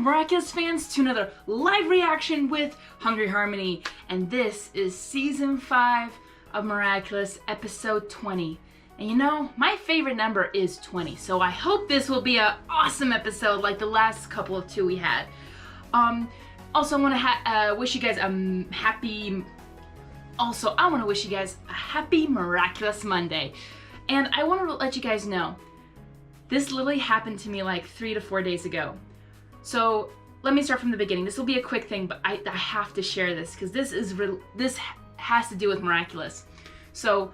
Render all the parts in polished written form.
Miraculous fans, to another live reaction with Hungry Harmony, and this is Season 5 of Miraculous, Episode 20. And you know, my favorite number is 20, so I hope this will be an awesome episode like the last couple of two we had. Also, I want to wish you guys a happy... Also, I want to wish you guys a happy Miraculous Monday. And I want to let you guys know, this literally happened to me like 3 to 4 days ago. So let me start from the beginning. This will be a quick thing, but I have to share this because this has to do with Miraculous. So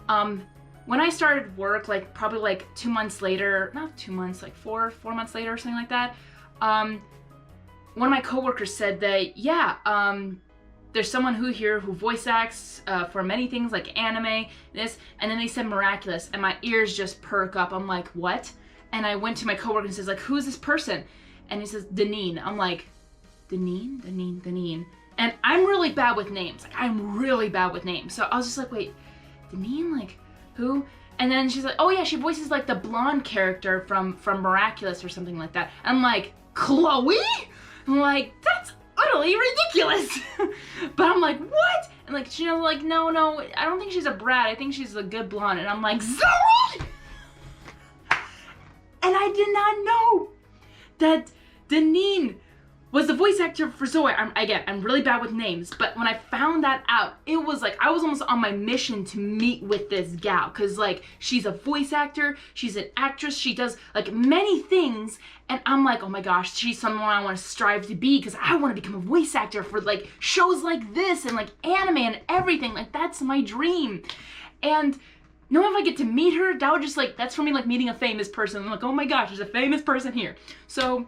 when I started work, like probably like 2 months later, not 2 months, like four months later or something like that, one of my coworkers said that, yeah, there's someone who voice acts for many things like anime, this, and then they said Miraculous, and my ears just perk up. I'm like, what? And I went to my coworker and says like, who is this person? And he says, Deneen. I'm like, Deneen. And I'm really bad with names. Like, I'm really bad with names. So I was just like, wait, Deneen? Like, who? And then she's like, oh yeah, she voices like the blonde character from Miraculous or something like that. I'm like, Chloe? I'm like, that's utterly ridiculous. But I'm like, what? And like, she was like, no, I don't think she's a brat. I think she's a good blonde. And I'm like, Zoe! And I did not know that Deneen was the voice actor for Zoe. I'm really bad with names, but when I found that out, it was like I was almost on my mission to meet with this gal, because like she's a voice actor, she's an actress, she does like many things, and I'm like, oh my gosh, she's someone I want to strive to be, because I want to become a voice actor for like shows like this and like anime and everything. Like, that's my dream. And knowing if I get to meet her, that would just like, that's for me like meeting a famous person. I'm like, oh my gosh, there's a famous person here. So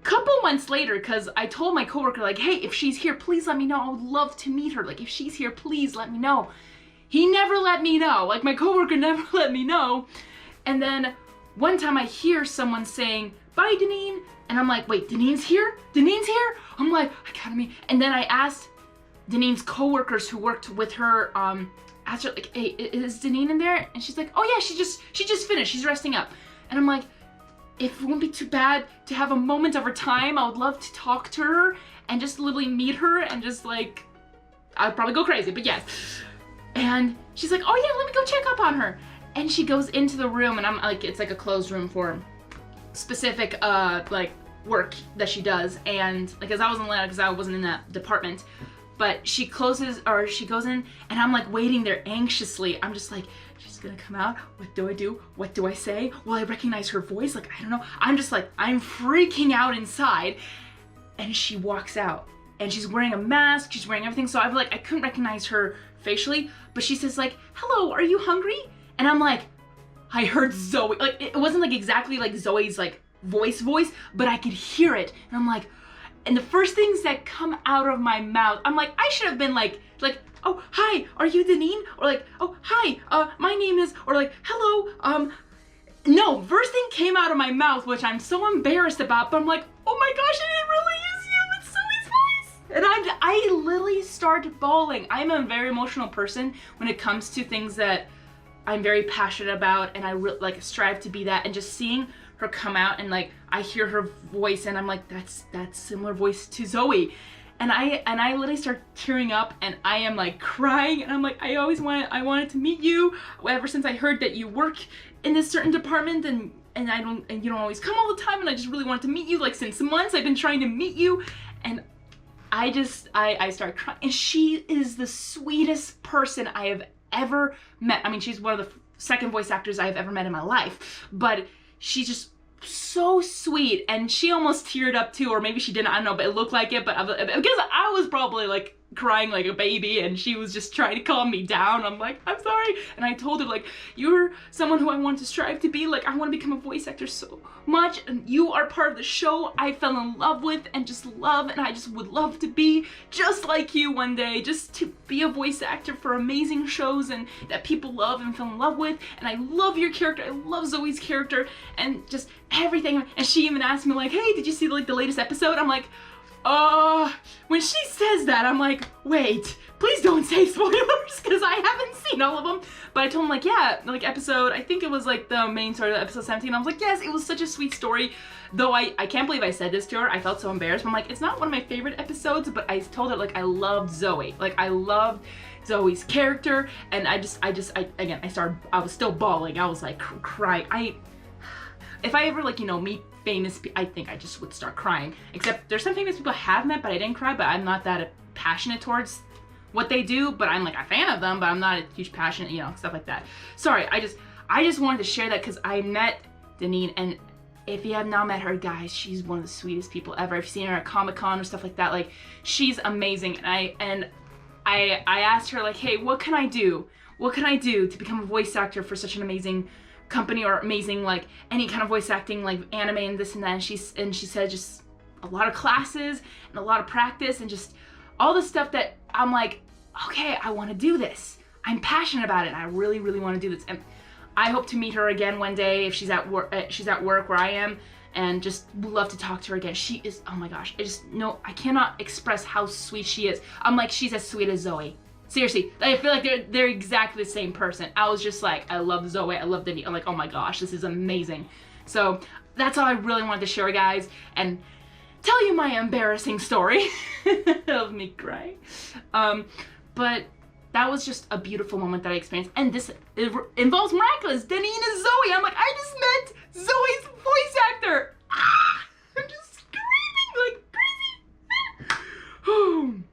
couple months later, because I told my coworker like, hey, if she's here, please let me know. I would love to meet her. Like, if she's here, please let me know. He never let me know. Like, my coworker never let me know. And then one time I hear someone saying, bye, Deneen. And I'm like, wait, Deneen's here? Deneen's here? I'm like, I gotta meet. And then I asked Deneen's coworkers who worked with her, asked her like, hey, is Deneen in there? And she's like, oh yeah, she just finished. She's resting up. And I'm like, if it wouldn't be too bad to have a moment of her time, I would love to talk to her and just literally meet her and just like, I'd probably go crazy, but yes. And she's like, oh yeah, let me go check up on her. And she goes into the room, and I'm like, it's like a closed room for specific like work that she does. And like, as I wasn't allowed, because I wasn't in that department, but she closes, or she goes in, and I'm like waiting there anxiously. I'm just like, she's gonna come out. What do I do? What do I say? Will I recognize her voice? Like, I don't know. I'm just like, I'm freaking out inside. And she walks out, and she's wearing a mask. She's wearing everything. So I'm like, I couldn't recognize her facially, but she says like, hello, are you hungry? And I'm like, I heard Zoe. Like, it wasn't like exactly like Zoe's like voice, but I could hear it. And I'm like, and the first things that come out of my mouth, I'm like, I should have been like, oh, hi, are you Deneen? Or like, oh, hi, my name is, or like, hello, no, first thing came out of my mouth, which I'm so embarrassed about, but I'm like, oh my gosh, it really is you, it's Zoe's voice. And I literally start bawling. I'm a very emotional person when it comes to things that I'm very passionate about, and I like strive to be that, and just seeing her come out and like I hear her voice and I'm like, that's similar voice to Zoe. And I literally start tearing up, and I am like crying, and I'm like, I wanted to meet you ever since I heard that you work in this certain department, and you don't always come all the time, and I just really wanted to meet you. Like, since months I've been trying to meet you. And I start crying, and she is the sweetest person I have ever met. I mean, she's one of the second voice actors I've ever met in my life, but she's just so sweet, and she almost teared up too, or maybe she didn't, I don't know, but it looked like it. But because I was probably like crying like a baby, and she was just trying to calm me down. I'm like, I'm sorry. And I told her like, you're someone who I want to strive to be. Like, I want to become a voice actor so much, and you are part of the show I fell in love with and just love, and I just would love to be just like you one day, just to be a voice actor for amazing shows and that people love and fell in love with. And I love your character, I love Zoe's character, and just everything. And she even asked me like, hey, did you see like the latest episode? I'm like, When she says that, I'm like, wait, please don't say spoilers, because I haven't seen all of them. But I told him, like, yeah, like episode, I think it was like the main story of episode 17. I was like, yes, it was such a sweet story. Though I can't believe I said this to her. I felt so embarrassed. But I'm like, it's not one of my favorite episodes, but I told her, like, I loved Zoe. Like, I loved Zoe's character, and I was still bawling. I was like crying. If I ever, like, you know, meet famous people, I think I just would start crying. Except there's some famous people I have met, but I didn't cry, but I'm not that passionate towards what they do, but I'm like a fan of them, but I'm not a huge passionate, you know, stuff like that. Sorry, I just wanted to share that because I met Deneen, and if you have not met her, guys, she's one of the sweetest people ever. I've seen her at Comic-Con or stuff like that. Like, she's amazing, and I asked her, like, hey, what can I do? What can I do to become a voice actor for such an amazing company, or amazing, like, any kind of voice acting, like anime and this and that? And she said just a lot of classes and a lot of practice and just all the stuff that I'm like, okay, I want to do this. I'm passionate about it, and I really, really want to do this. And I hope to meet her again one day if she's at work where I am, and just love to talk to her again. She is, oh my gosh, I cannot express how sweet she is. I'm like, she's as sweet as Zoe. Seriously, I feel like they're exactly the same person. I was just like, I love Zoe, I love Denny. I'm like, oh my gosh, this is amazing. So that's all I really wanted to share, guys, and tell you my embarrassing story of me crying. But that was just a beautiful moment that I experienced, and this involves Miraculous, Denny and Zoe. I'm like, I just met Zoe's voice actor. I'm just screaming like crazy.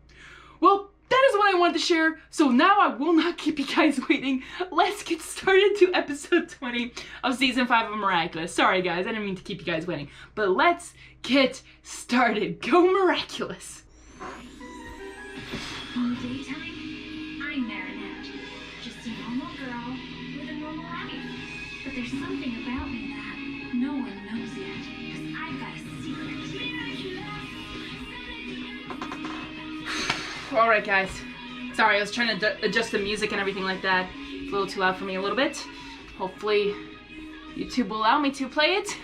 Well, that is what I wanted to share, so now I will not keep you guys waiting. Let's get started to episode 20 of season 5 of Miraculous. Sorry guys, I didn't mean to keep you guys waiting, but let's get started. Go Miraculous! In the daytime, I'm Marinette, just a normal girl with a normal life. But there's something about me that no one knows yet, because I've got a secret. Alright guys, sorry, I was trying to adjust the music and everything like that. It's a little too loud for me a little bit. Hopefully YouTube will allow me to play it.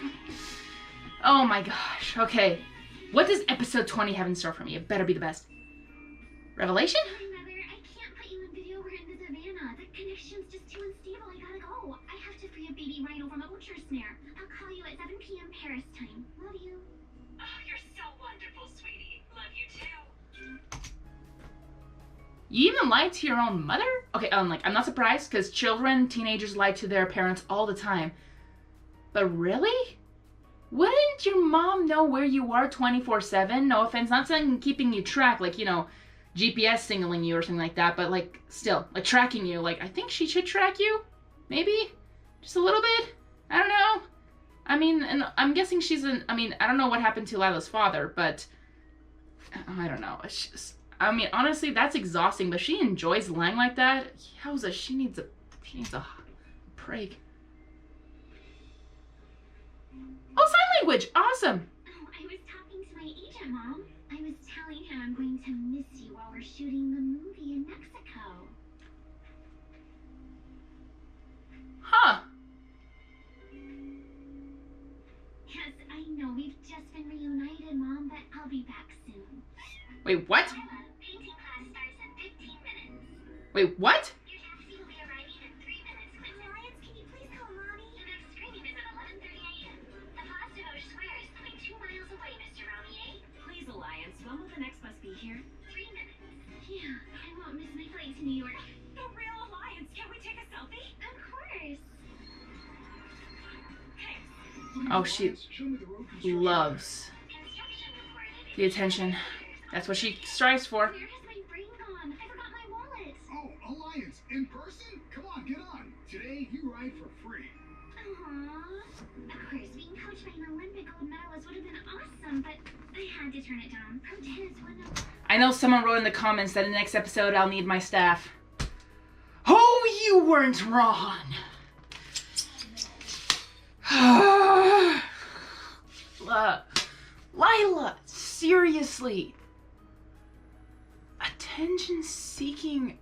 Oh my gosh, okay. What does episode 20 have in store for me? It better be the best. Revelation? Sorry, Mother, I can't put you in video. We're in the savannah. The connection's just too unstable. I gotta go. I have to free a baby rhino from a butcher snare. I'll call you at 7 p.m. Paris time. Love you. Oh, you're so wonderful, sweetie. Love you too. You even lied to your own mother? Okay, I'm not surprised, because children, teenagers lie to their parents all the time. But really? Wouldn't your mom know where you are 24/7? No offense, not saying keeping you track, like, you know, GPS signaling you or something like that, but like, still, like tracking you. Like, I think she should track you? Maybe? Just a little bit? I don't know. I mean, and I'm guessing I don't know what happened to Lila's father, but I don't know. It's just, I mean, honestly, that's exhausting, but she enjoys lying like that. Yowza, she needs a break. Oh, sign language! Awesome! Oh, I was talking to my agent, Mom. I was telling her I'm going to miss you while we're shooting the movie in Mexico. Huh. Yes, I know. We've just been reunited, Mom, but I'll be back soon. Wait, what? Painting class starts in 15 minutes. Wait, what? Your taxi will be arriving in 3 minutes. Alliance, can you please call Mommy? The next screening is at 11:30 a.m. The Positive Square is 0.2 miles away, Mr. Ramier. Please, Alliance, when will the next bus be here? 3 minutes. Yeah, I won't miss my flight to New York. The real Alliance. Can we take a selfie? Of course. Hey. Oh, she loves the attention. That's what she strives for. Where has my brain gone? I forgot my wallet. Oh, Alliance, in person? Come on, get on. Today, you ride for free. Aww. Of course, being coached by an Olympic gold medalist would have been awesome, but I had to turn it down. Pro tennis wouldn't have... I know someone wrote in the comments that in the next episode I'll need my staff. Oh, you weren't wrong. Lila, seriously. Attention-seeking.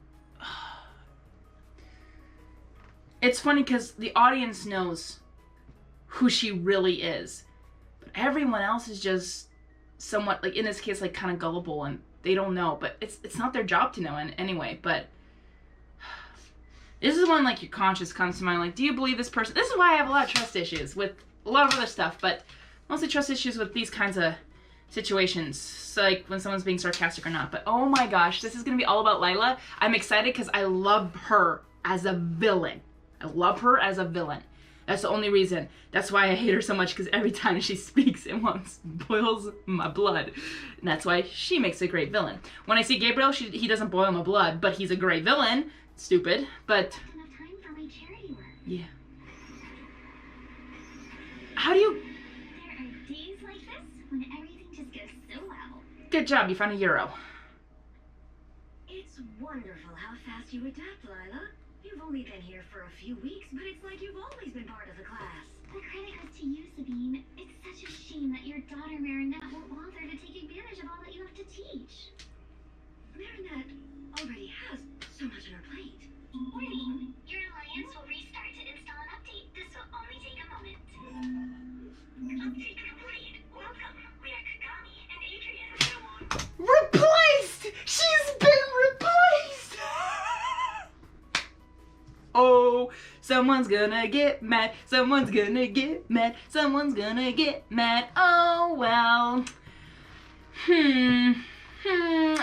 It's funny because the audience knows who she really is, but everyone else is just somewhat, like in this case, like kind of gullible and they don't know, but it's not their job to know anyway. But this is when like your conscience comes to mind, like, do you believe this person? This is why I have a lot of trust issues with a lot of other stuff, but mostly trust issues with these kinds of situations. So like when someone's being sarcastic or not. But oh my gosh, this is gonna be all about Lila. I'm excited because I love her as a villain. I love her as a villain. That's the only reason. That's why I hate her so much, because every time she speaks, it boils my blood. And that's why she makes a great villain. When I see Gabriel, he doesn't boil my blood, but he's a great villain. Stupid, but... Enough time for my charity work. Yeah. How do you... There are days like this when everything just goes so well. Good job, you found a euro. It's wonderful how fast you adapt, Lila. You've only been here for a few weeks, but it's like you've always been part of the class. The credit goes to you, Sabine. It's such a shame that your daughter Marinette won't bother to take advantage of all that you have to teach. Marinette already has so much on her plate. Warning, your alliance will restart to install an update. This will only take a moment. Update complete. Welcome. We are Kwami and Adrian from now on. Replaced! She's been replaced! Oh, someone's gonna get mad. Someone's gonna get mad. Someone's gonna get mad. Oh, well.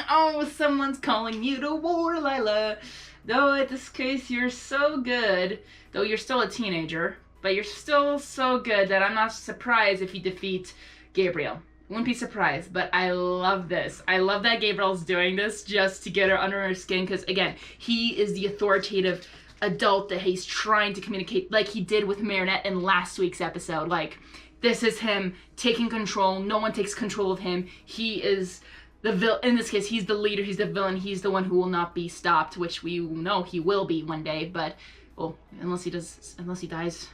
Oh, someone's calling you to war, Lila. Though in this case, you're so good. Though you're still a teenager. But you're still so good that I'm not surprised if you defeat Gabriel. Wouldn't be surprised, but I love this. I love that Gabriel's doing this just to get her under her skin, because again, he is the authoritative adult that he's trying to communicate, like he did with Marinette in last week's episode. Like, this is him taking control. No one takes control of him. He is the villain. In this case, he's the leader. He's the villain. He's the one who will not be stopped, which we know he will be one day. But, well, unless he dies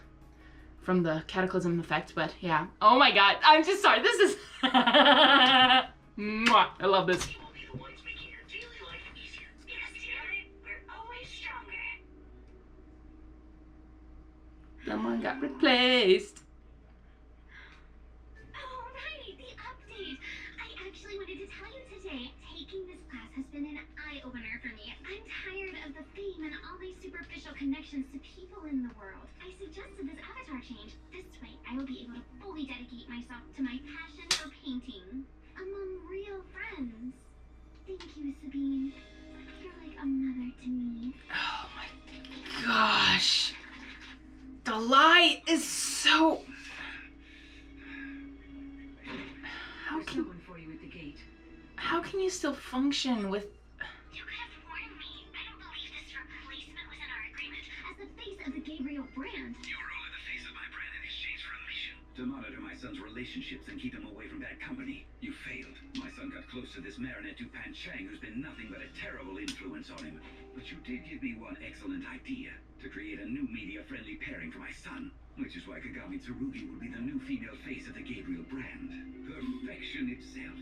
from the cataclysm effect. But yeah. Oh my God. I'm just sorry. This is. Mwah. I love this. We will be the ones making your daily life easier. Because together, we're always stronger. Someone got replaced. Oh, right, the update. I actually wanted to tell you today, taking this class has been an eye-opener for me. I'm tired of the fame and all these superficial connections to people in the world. I suggested this avatar change. This way, I will be able to fully dedicate myself to my passion for painting among real friends. Thank you, Sabine. You're like a mother to me. Oh my gosh. The lie is so... There's someone for you at the gate. How can you still function with... You could have warned me. I don't believe this replacement was in our agreement. As the face of the Gabriel brand. You were only the face of my brand in exchange for a mission. To monitor my son's relationships and keep him away from bad company. You failed. My son got close to this Marinette Dupan Chang, who's been nothing but a terrible influence on him. But you did give me one excellent idea. To create a new media-friendly pairing for my son. Which is why Kagami Tsurugi will be the new female face of the Gabriel brand. Perfection itself.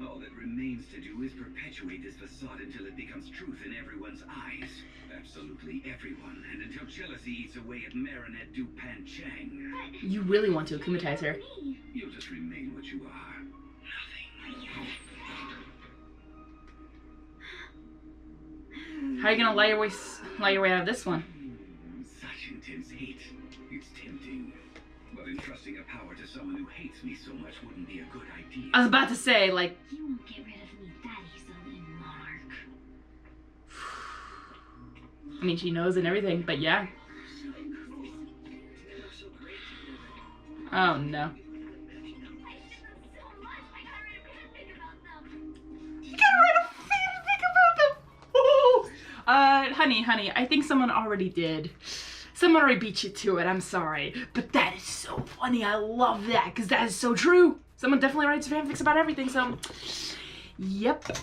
All that remains to do is perpetuate this facade until it becomes truth in everyone's eyes. Absolutely everyone. And until jealousy eats away at Marinette Dupan Chang. You really want to akumatize her. You'll just remain what you are. Nothing. How are you gonna lie your way out of this one? Such intense hate. It's tempting. But entrusting a power to someone who hates me so much wouldn't be a good idea. I was about to say, like... You won't get rid of me that easily, Monarch. I mean, she knows and everything, but yeah. Oh, no. You gotta write a fanfic about them! Oh! Honey, I think someone already did. Someone already beat you to it, I'm sorry. But that is so funny, I love that, because that is so true. Someone definitely writes fanfics about everything, so... Yep. Adrian,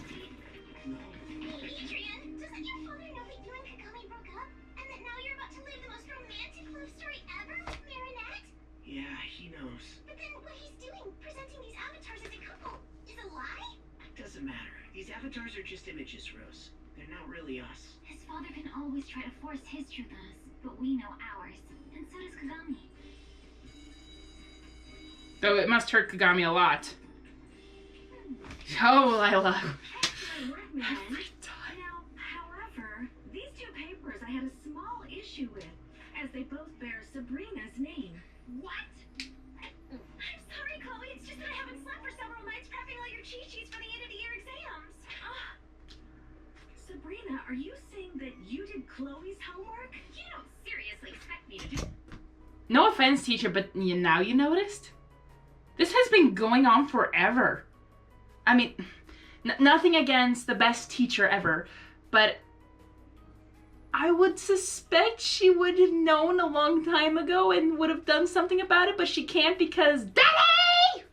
doesn't your father know that you and Kagami broke up? And that now you're about to live the most romantic love story ever with Marinette? Yeah, he knows. But then what he's doing, presenting these avatars as a couple, is a lie? Doesn't matter. These avatars are just images, Rose. They're not really us. His father can always try to force his truth on us, but we know ours. And so does Kagami. Though it must hurt Kagami a lot. Oh, Lila. Excellent work, man. Every time. Now, however, these two papers I had a small issue with, as they both bear Sabrina's name. What? I'm sorry, Chloe. It's just that I haven't slept for several nights prepping all your cheat sheets for the end of the year exams. Sabrina, are you saying that you did Chloe's homework? You don't seriously expect me to do. No offense, teacher, but now you noticed? This has been going on forever. I mean, nothing against the best teacher ever, but I would suspect she would have known a long time ago and would have done something about it, but she can't because daddy!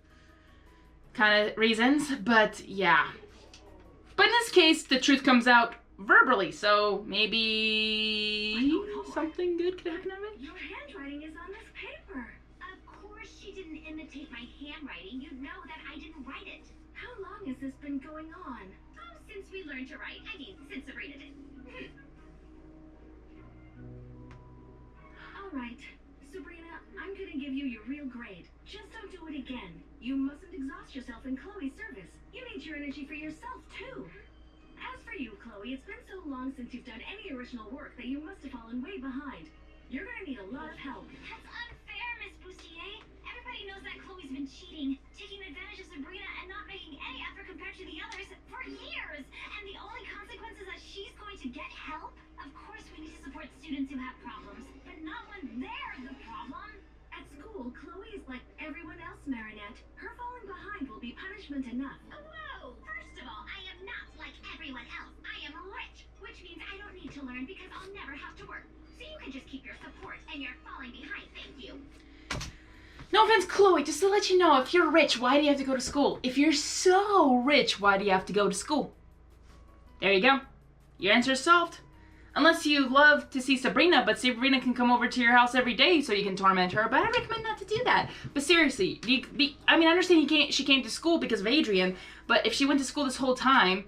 Kind of reasons, but yeah. But in this case, the truth comes out verbally, so maybe something good could happen out of it? Your handwriting is on this paper. Of course she didn't imitate my handwriting. You'd know that I didn't write it. How long has this been going on? Oh, since we learned to write. I mean, since Sabrina did. All right, Sabrina, I'm gonna give you your real grade. Just don't do it again. You mustn't exhaust yourself in Chloe's service. You need your energy for yourself, too. As for you, Chloe, it's been so long since you've done any original work that you must have fallen way behind. You're gonna need a lot of help. That's unfair, Miss Bustier. Everybody knows that Chloe's been cheating, taking advantage of Sabrina, and not making any effort compared to the others for years. And the only consequence is that she's going to get help. Of course, we need to support students who have problems, but not when they're the problem. At school, Chloe is like everyone else, Marinette. Her falling behind will be punishment enough. Whoa! First of all, I am not like everyone else. I am rich, which means I don't need to learn because I'll never have to work. So you can just keep your support and you're falling behind. Thank you. No offense, Chloe, just to let you know, if you're rich, why do you have to go to school? If you're so rich, why do you have to go to school? There you go. Your answer is solved. Unless you love to see Sabrina, but Sabrina can come over to your house every day so you can torment her, but I recommend not to do that. But seriously, I mean, I understand she came to school because of Adrian, but if she went to school this whole time,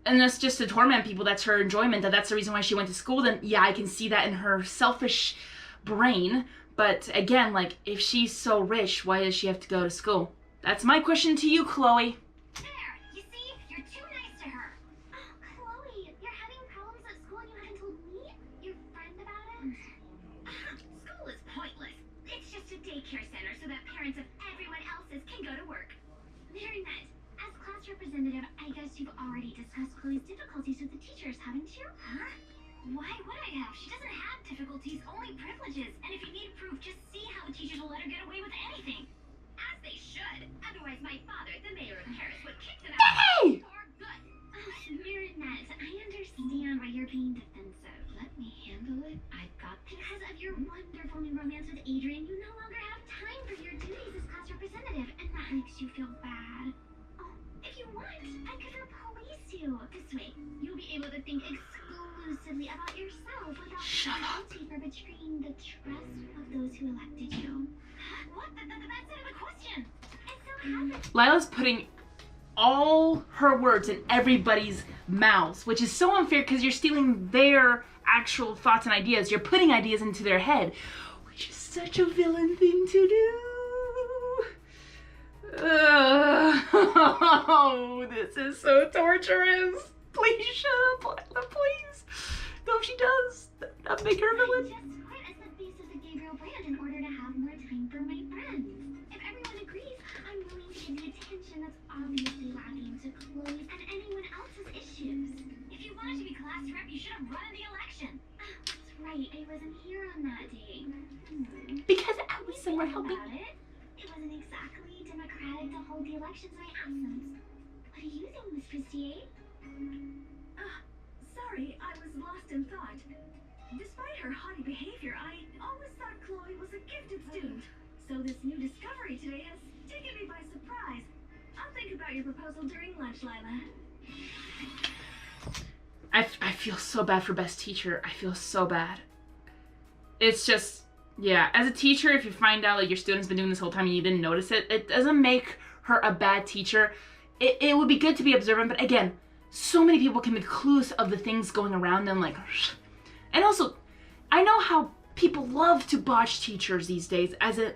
and that's just to torment people, that's her enjoyment, that's the reason why she went to school, then yeah, I can see that in her selfish brain. But again, like, if she's so rich, why does she have to go to school? That's my question to you, Chloe. There! You see? You're too nice to her. Oh, Chloe, you're having problems at school and you haven't told me? Your friend about it? School is pointless. It's just a daycare center so that parents of everyone else's can go to work. Very nice. As class representative, I guess you've already discussed Chloe's difficulties with the teachers, haven't you? Huh? Why would I have? She doesn't have difficulties, only privileges. And if you need proof, just see how the teachers will let her get away with anything. As they should. Otherwise, my father, the mayor of Paris, would kick them out Hey! for good. Marinette, I understand why you're being defensive. Let me handle it. I've got this. Because of your wonderful new romance with Adrian, you no longer have time for your duties as class representative, and that makes you feel bad. Oh, if you want, I could replace you. This way, you'll be able to think exclusively about yourself without Shut up. guilty for betraying the trust of those who elected you. What? That's not a question. It so happens. Lila's putting all her words in everybody's mouths, which is so unfair because you're stealing their actual thoughts and ideas. You're putting ideas into their head, which is such a villain thing to do. Oh, this is so torturous. Please shut up, Lila, please. No, she does. That make her a I villain. just quit as the face of the Gabriel brand in order to have more time for my friends. If everyone agrees, I'm willing to give the attention that's obviously lacking to Chloe's and anyone else's issues. If you wanted to be class rep, you should have run in the election. That's right, I wasn't here on that day. Because I was somewhere Think helping. about it. It wasn't exactly democratic to hold the elections in my absence. What do you think, Miss Bustier? Sorry, I was lost in thought. Despite her haughty behavior, I always thought Chloe was a gifted student. So this new discovery today has taken me by surprise. I'll think about your proposal during lunch, Lila. I feel so bad for best teacher. I feel so bad. It's just, yeah, as a teacher, if you find out like your student's been doing this whole time and you didn't notice it, it doesn't make her a bad teacher. It would be good to be observant, but again, so many people can be clueless of the things going around them, like, and also, I know how people love to botch teachers these days. As a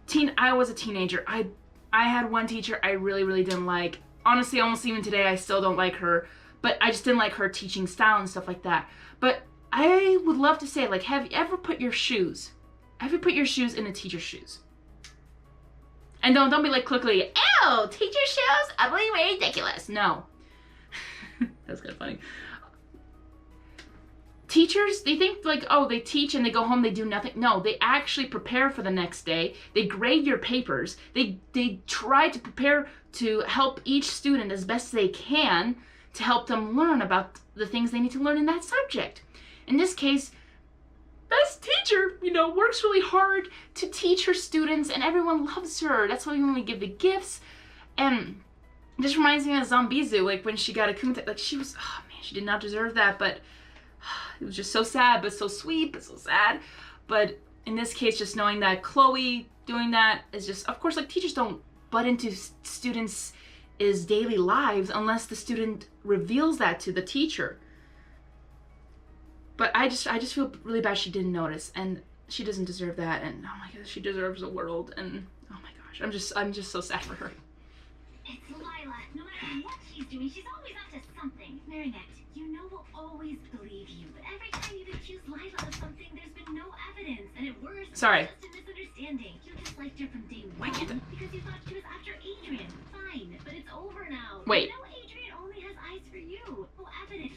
teen, I was a teenager. I had one teacher I really, really didn't like. honestly, almost even today, I still don't like her. But I just didn't like her teaching style and stuff like that. But I would love to say, like, have you ever put your shoes in a teacher's shoes? And don't be like quickly, ew, teacher shoes, ugly, ridiculous. No. That's kind of funny. Teachers, they think like, oh, they teach and they go home, they do nothing. No, they actually prepare for the next day. They grade your papers. They try to prepare to help each student as best they can to help them learn about the things they need to learn in that subject. In this case, best teacher, you know, works really hard to teach her students and everyone loves her. That's why when we give the gifts. And this reminds me of Zombizu, like when she got a kumite, like she was, oh man, she did not deserve that, but it was just so sad, but so sweet, but so sad. But in this case, just knowing that Chloe doing that is just, of course, like teachers don't butt into students' daily lives unless the student reveals that to the teacher. But I just feel really bad she didn't notice, and she doesn't deserve that, and oh my gosh, she deserves the world, and oh my gosh, I'm just so sad for her. It's Lila. No matter what she's doing, she's always up to something. Marinette, you know we'll always believe you, but every time you've accused Lila of something, there's been no evidence, and at worst, Sorry. it's just a misunderstanding. You disliked her from day one because you thought she was after Adrian. Fine, but it's over now. Wait. You know Adrian only has eyes for you. No evidence.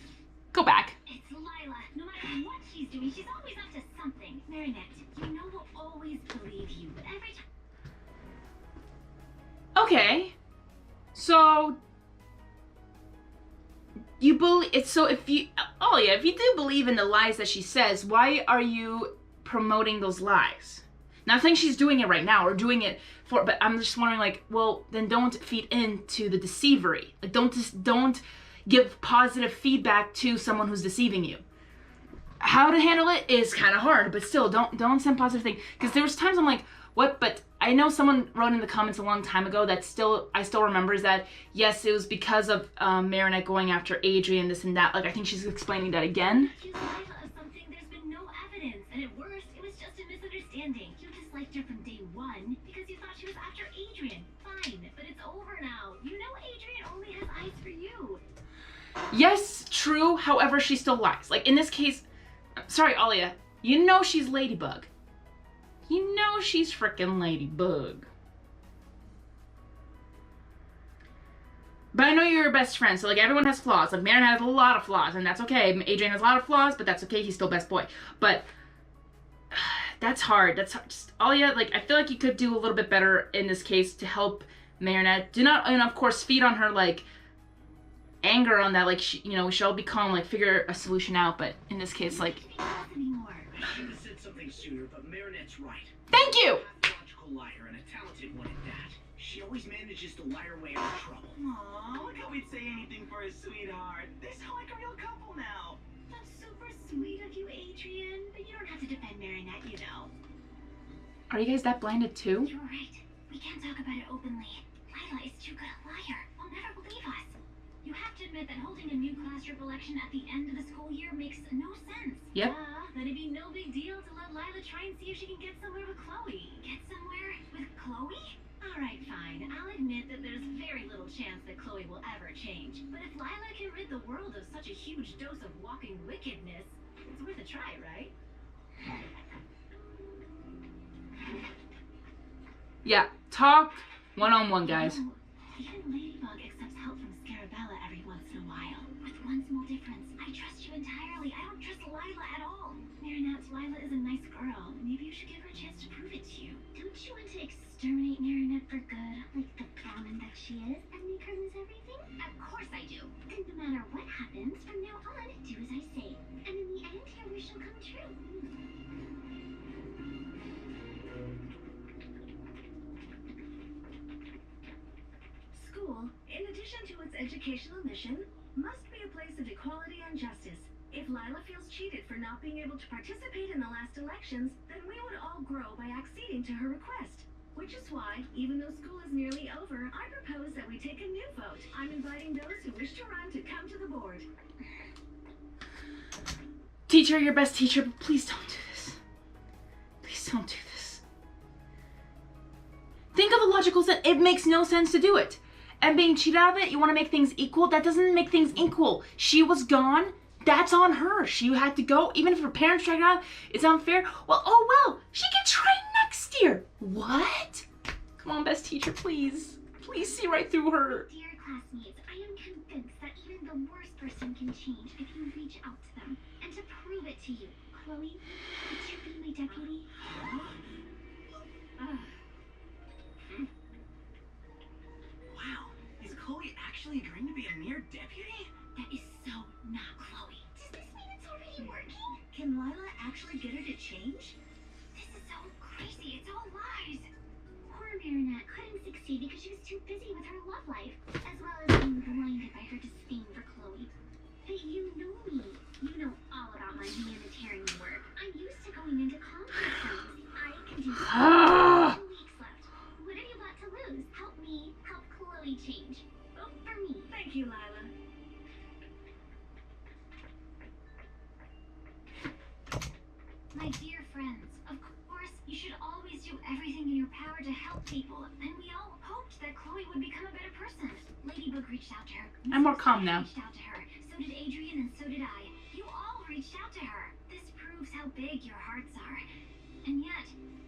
Go back. It's Lila. No matter what she's doing, she's always up to something. Marinette, you know we'll always believe you, but every time... Okay. So you believe it's so if you if you do believe in the lies that she says, why are you promoting those lies? Not saying she's doing it right now or doing it for, but I'm just wondering, like, well, then don't feed into the deceivery. Like, don't give positive feedback to someone who's deceiving you. How to handle it is kind of hard, but still, don't send positive things. Because there was times I'm like, what? But I know someone wrote in the comments a long time ago that I still remembers that, yes, it was because of Marinette going after Adrian, this and that. Like, I think she's explaining that again. Accused Lila of something, there's been no evidence, and at worst, it was just a misunderstanding. You disliked her from day one because you thought she was after Adrian. Fine, but it's over now. You know Adrian only has eyes for you. Yes, true. However, she still lies. Like, in this case, sorry, Alia, you know she's Ladybug. You know she's frickin' Ladybug. But I know you're your best friend, so like everyone has flaws. Like Marin has a lot of flaws, and that's okay. Adrian has a lot of flaws, but that's okay. He's still best boy. But that's hard. That's hard. Just, Alia, like I feel like you could do a little bit better in this case to help Marinette. Do not, and of course, feed on her like anger on that. Like we should all be calm, like figure a solution out. But in this case, like. I should have said something sooner, but Marinette's right. Thank you. A pathological liar and a talented one at that. She always manages to lie her way out of trouble. Aw, look how we'd say anything for a sweetheart. They sound like a real couple now. That's super sweet of you, Adrian, but you don't have to defend Marinette, you know. Are you guys that blinded too? You're right. We can't talk about it openly. Lila is too good a liar. They'll never believe us. You have to admit that holding a new class trip election at the end of the school year makes no sense. Yep. Then it'd be no big deal to let Lila try and see if she can get somewhere with Chloe. Get somewhere with Chloe? Alright, fine. I'll admit that there's very little chance that Chloe will ever change. But if Lila can rid the world of such a huge dose of walking wickedness, it's worth a try, right? Yeah. Talk one-on-one, guys. No, even Ladybug accepts help from Scarabella every once in a while. With one small difference. I trust you entirely. I don't trust Lila at all. Marinette, Lila is a nice girl. Maybe you should give her a chance to prove it to you. Don't you want to exterminate Marinette for good, like the common that she is, and make her lose everything? Of course I do. And no matter what happens, from now on, do as I say. And in the end, your wish will come true. School, in addition to its educational mission, must be a place of equality and justice. If Lila feels cheated for not being able to participate in the last elections, then we would all grow by acceding to her request. Which is why, even though school is nearly over, I propose that we take a new vote. I'm inviting those who wish to run to come to the board. Teacher, your best teacher, but please don't do this. Please don't do this. Think of the logical sense. It makes no sense to do it. and being cheated out of it, you want to make things equal. That doesn't make things equal. She was gone. That's on her. She had to go. Even if her parents dragged her out, it's unfair. Well, oh well. She can try next year. What? Come on, best teacher, please. Please see right through her. Dear classmates, I am convinced that even the worst person can change if you reach out to them. And to prove it to you, Chloe, would you be my deputy? Wow, is Chloe actually agreeing to be a mere deputy? That is so not Chloe. Does this mean it's already working? Can Lila actually get her to change? This is so crazy. It's all lies. Poor Marinette couldn't succeed because she was too busy with her love life, as well as being blinded by her disdain for Chloe. But you know me. You know all about my humanitarian work. I'm used to going into conflict zones. I can do this. 2 weeks left. What have you got to lose? Help me help Chloe change. Vote for me. Thank you, Lila. My dear friends, of course, you should always do everything in your power to help people, and we all hoped that Chloe would become a better person. Ladybug reached out to her. I'm more calm now. Reached out to her. So did Adrian, and so did I. You all reached out to her. This proves how big your hearts are. And yet,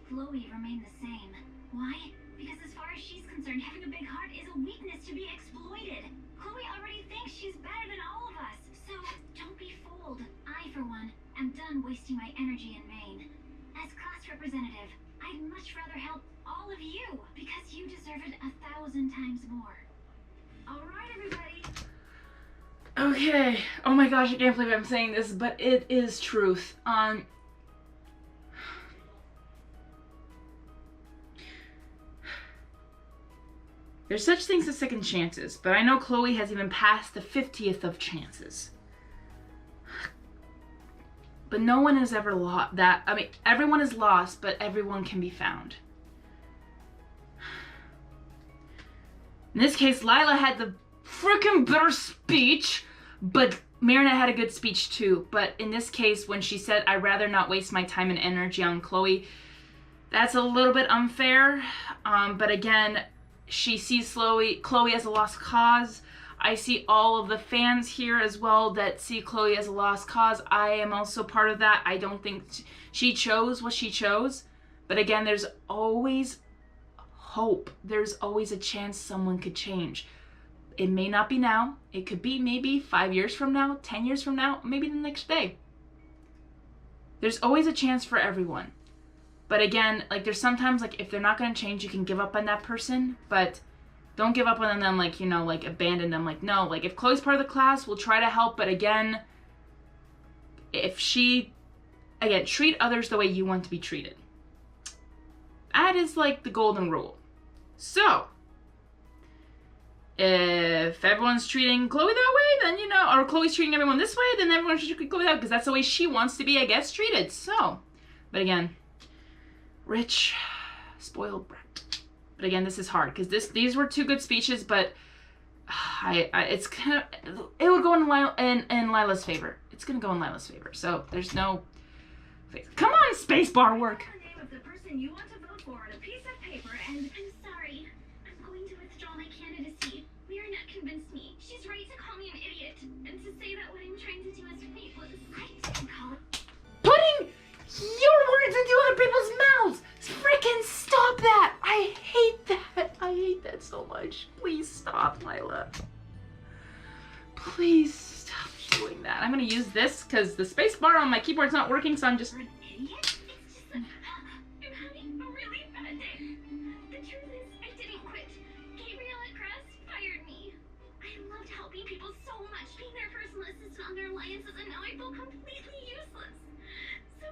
Chloe remained the same. Why? Because as far as she's concerned, having a big heart is a weakness to be exploited. Chloe already thinks she's better than all of us. So don't be fooled. I, for one, am done wasting my energy in vain. As class representative, I'd much rather help all of you because you deserve it 1,000 times more. All right, everybody. Okay. Oh my gosh, I can't believe I'm saying this, but it is truth. There's such things as second chances, but I know Chloe has even passed the 50th of chances. But no one has ever lost that. I mean, everyone is lost, but everyone can be found. In this case, Lila had the freaking better speech, but Marinette had a good speech too. But in this case, when she said, I'd rather not waste my time and energy on Chloe, that's a little bit unfair. But again, she sees Chloe as a lost cause. I see all of the fans here as well that see Chloe as a lost cause. I am also part of that. I don't think she chose what she chose. But again, there's always hope. There's always a chance someone could change. It may not be now. It could be maybe 5 years from now, 10 years from now, maybe the next day. There's always a chance for everyone. But again, like there's sometimes like if they're not going to change, you can give up on that person. But don't give up on them, like, you know, like abandon them. Like, no, like if Chloe's part of the class, we'll try to help. But again, if she, again, treat others the way you want to be treated. That is like the golden rule. So, if everyone's treating Chloe that way, then, you know, or Chloe's treating everyone this way, then everyone should treat Chloe that way because that's the way she wants to be, I guess, treated. So, but again, rich, spoiled brat. But again, this is hard because these were two good speeches, but it's kind of, it would go in Lila's favor. It's gonna go in Lila's favor. So there's no, come on, spacebar work. The name of the person you want to vote for on a piece of paper, and I'm sorry. I'm going to withdraw my candidacy. Marinette convinced me. She's right to call me an idiot and to say that what I'm trying to do is pointless. I didn't call it. Putting your words into other people's mouths. Freaking stop that. I hate that. I hate that so much. Please stop, Lila. Please stop doing that. I'm going to use this because the space bar on my keyboard's not working, so I'm just... You're an idiot? It's just that I'm having a really bad day. The truth is, I didn't quit. Gabriel at Crest fired me. I loved helping people so much, being their personal assistant on their alliances, and now I feel completely useless. So,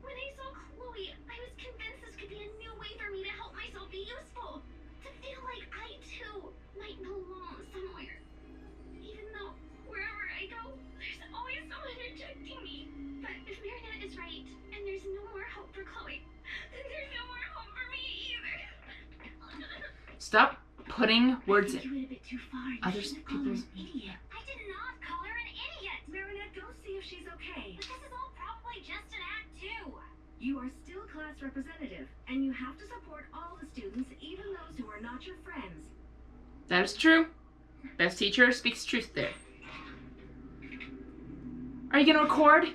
when I saw Chloe, I was convinced this could be a new way for me to help myself be useful. To feel like I, too, might belong somewhere. Even though, wherever I go, there's always someone rejecting me. But if Marinette is right, and there's no more hope for Chloe, then there's no more hope for me either. Stop putting words You in went a bit too far. You other shouldn't have called her people's... an idiot. I did not call her an idiot. Marinette, go see if she's okay. But this is all probably just an act, too. You are still class representative, and you have to support all the students, even those who are not your friends. That is true. Best teacher speaks truth there. Are you gonna record?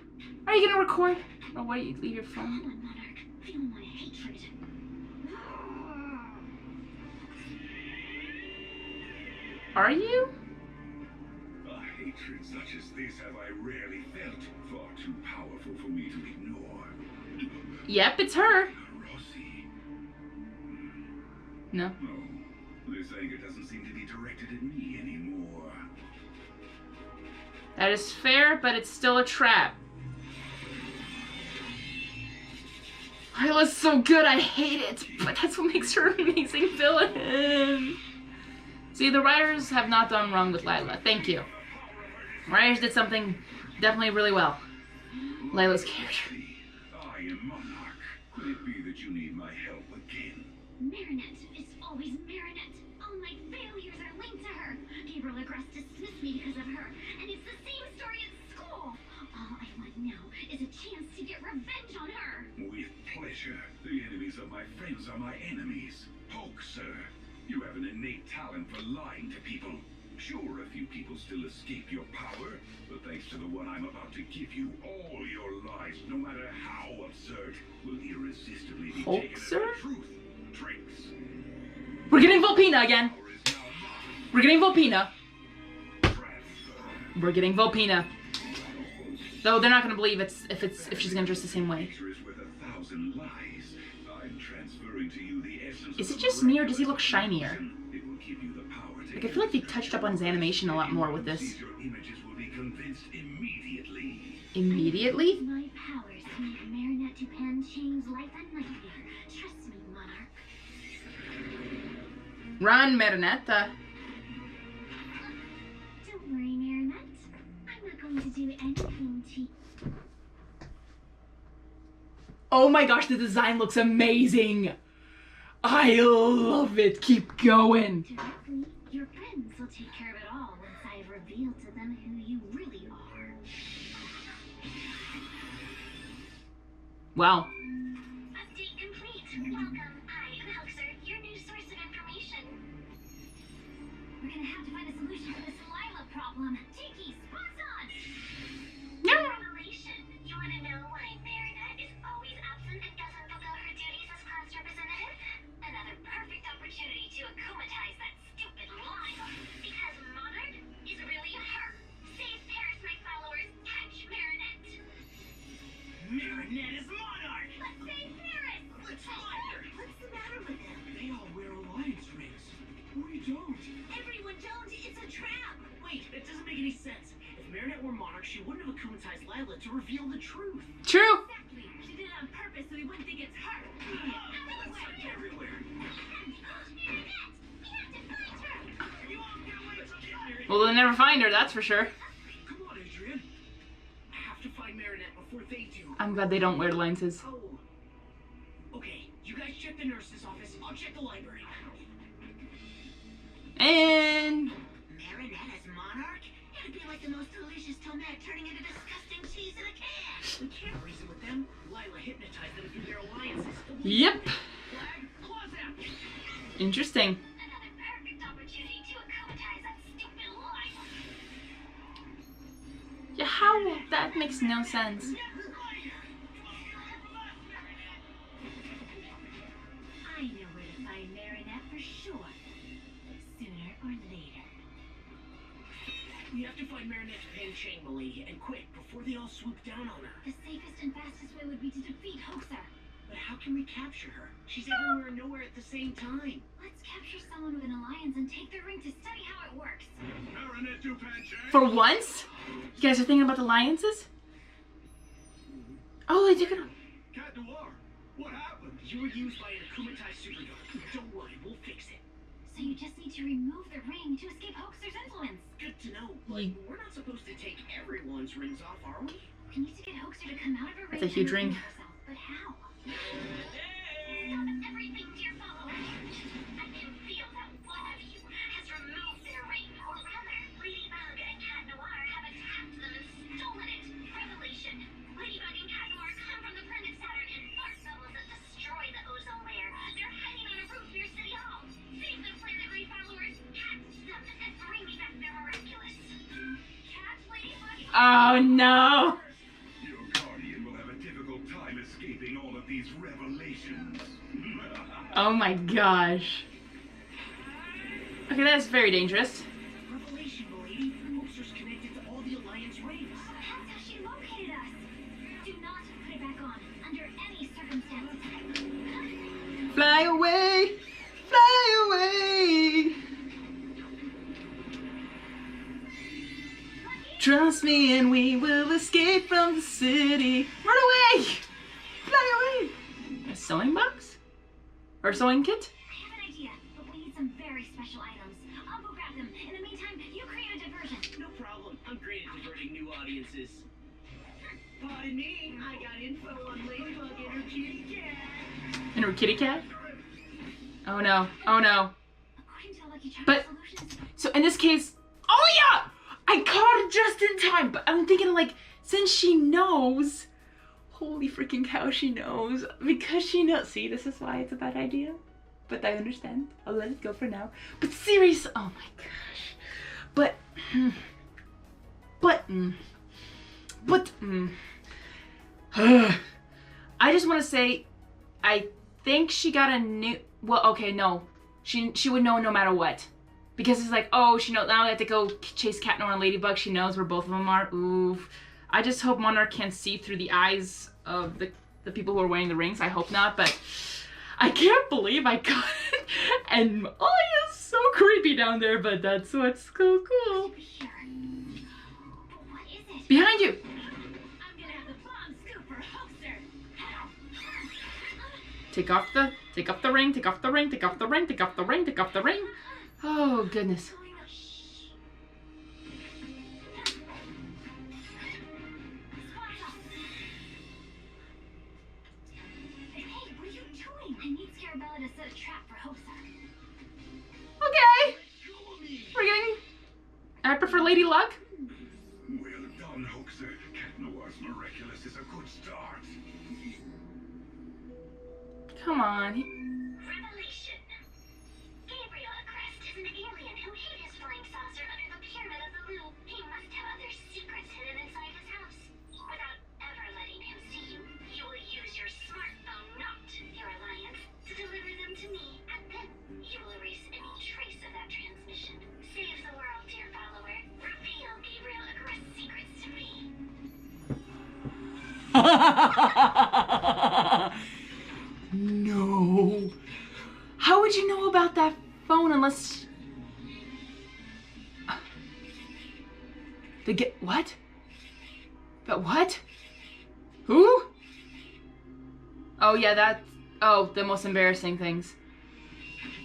Are you gonna record? Or why do you leave your phone? Come on, Monarch. Feel my hatred. Are you? A hatred such as this have I rarely felt. Far too powerful for me to ignore. Yep, it's her. Rossi. No. No, this anger doesn't seem to be directed at me anymore. That is fair, but it's still a trap. Lila's so good, I hate it, but that's what makes her an amazing villain. See, the writers have not done wrong with Lila. Thank you. Writers did something definitely really well. Lila's character. I am Monarch. Could it be that you need my help again? Marinette. It's always Marinette. All my failures are linked to her. Gabriel dismissed me because of her, and it's the same story at school. All I want now is a chance to get revenge on her. With pleasure. The enemies of my friends are my enemies. Hoaxer. You have an innate talent for lying to people. Sure, a few people still escape your power, but thanks to the one I'm about to give you, all your lies, no matter how absurd, will irresistibly be taken as the truth. Tricks. We're getting Volpina again. We're getting Volpina. We're getting Volpina. Though they're not gonna believe if she's gonna dress the same way. Is it just me or does he look shinier? Like I feel like they touched up on his animation a lot more with this. Immediately? My powers make Marinette Dupin change life and nightmare. Trust me, Monarch. Run, Marinette. Don't worry, Marinette. I'm not going to do anything to... Oh my gosh, the design looks amazing. I love it. Keep going. Directly, your friends will take care of it all once I've revealed to them who you really are. Wow. Update complete. Welcome. I am Hoaxer, your new source of information. We're gonna have to find a solution to this Lila problem. Tiki, spot on! Revelation. You wanna know why Marinette is always absent and doesn't fulfill her duties as class representative? Another perfect opportunity to akumatize that stupid Lila. Because Monarch is really her. Save Paris, my followers. Catch Marinette. Marinette is Monarch! Let's save Paris! Let's find her! What's the matter with them? They all wear alliance rings. We don't. Everyone don't. It's a trap. Wait, that doesn't make any sense. If Marinette were Monarch, she wouldn't have akumatized Lila to reveal the truth. True. Exactly. She did it on purpose so we wouldn't think it's her. It's everywhere. You all get away from the iron. Well, they'll never find her, that's for sure. Come on, Adrian. I have to find Marinette before they do. I'm glad they don't wear lenses. Oh. Okay, you guys check the nurse's office. I'll check the library. And Marinette as Monarch? It'd be like the most delicious tomato turning into disgusting cheese in a can. We can't reason with them. Lila hypnotized them through their alliances. yep. Flag, claws out. Interesting. Another perfect opportunity to akumatize that stupid Lila. Yeah, how? That makes no sense. I know where to find Marinette for sure. Sooner or later. We have to find Marinette Dupin, milady, and quick, before they all swoop down on her. The safest and fastest way would be to defeat Hoaxer. But how can we capture her? She's everywhere and nowhere at the same time. Let's capture someone with an alliance and take their ring to study how it works. Marinette Dupin. For once? You guys are thinking about the alliances? Oh, they took it. Cat Noir, what happened? You were used by an akumatized superdog. Don't worry, we'll fix it. So you just need to remove the ring to escape Hoaxer's influence. Good to know. But we're not supposed to take everyone's rings off, are we? We need to get Hoaxer to come out of her ring. That's a huge and ring. remove herself. But how? Stop everything, dear followers. I can feel that one of you has removed their ring, or rather, Ladybug and Cat Noir have attacked them and stolen it. Revelation. Ladybug and Cat Noir come from the planet Saturn in fart bubbles that destroy the ozone layer. They're hiding on a roof near City Hall. Save the planet, my followers. Cat Oh no. Your guardian will have a difficult time escaping all of these revelations. Oh my gosh. Okay, that's very dangerous. Revelation, lady. Hoaxer's connected to all the Alliance rings. That's how she located us. Do not put it back on under any circumstances. Fly away, fly away. Trust me and we will escape from the city. Run away, fly away. A sewing box? Or sewing kit? I have an idea, but we need some very special items. I'll go grab them. In the meantime, you create a diversion. No problem. I'm great at diverting new audiences. Pardon me. I got info on Ladybug and her kitty cat. And her kitty cat? Oh no, oh no. According to Lucky Charms But- Solutions, So in this case, oh yeah! I caught it just in time, but I'm thinking like, since she knows, holy freaking cow, she knows. Because she knows, see, this is why it's a bad idea. But I understand, I'll let it go for now. But serious, oh my gosh. I just want to say, I think she got a new, well, okay, no. She would know no matter what. Because it's like, oh, she knows, now I have to go chase Catnor and Ladybug. She knows where both of them are. Oof. I just hope Monarch can't see through the eyes of the people who are wearing the rings. I hope not, but I can't believe I got it. And oh, it's so creepy down there, but that's what's so cool. here. But what is it? Behind you. I'm gonna have the bomb scoop for Hoaxer. Take off the ring, take off the ring, take off the ring, take off the ring, take off the ring. Oh, goodness. Hey, what are you doing? I need Scarabella to set a trap for Hoaxer. Okay. We're getting... I prefer Lady Luck. Well done, Hoaxer. Catnoir's Miraculous is a good start. Come on. Revelation. Gabriel Crest is an alien who hid his flying saucer under the pyramid of the Louvre. He must have other secrets hidden inside his house. Without ever letting him see you, you will use your smartphone, not your alliance, to deliver them to me, and then you will erase any trace of that transmission. Save the world, dear follower. Reveal Gabriel Crest's secrets to me. No. How would you know about that phone unless... What? But what? Who? Oh yeah, that's... Oh, the most embarrassing things.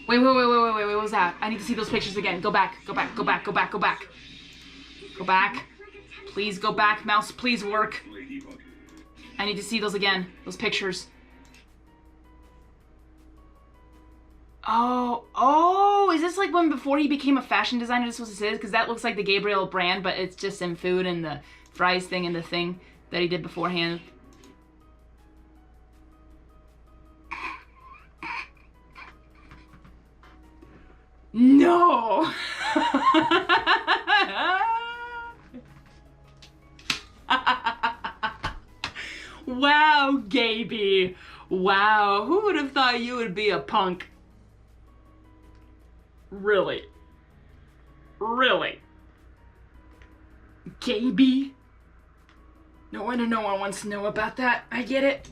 Wait, what was that? I need to see those pictures again. Go back, go back, go back, go back, go back. Go back. Please go back, mouse, please work. Ladybug. I need to see those again, those pictures. Oh, is this like when before he became a fashion designer, this was his? Because that looks like the Gabriel brand, but it's just in food and the fries thing and the thing that he did beforehand. No! Wow, Gaby. Wow, who would have thought you would be a punk? Really? Really? Gaby? No one wants to know about that. I get it.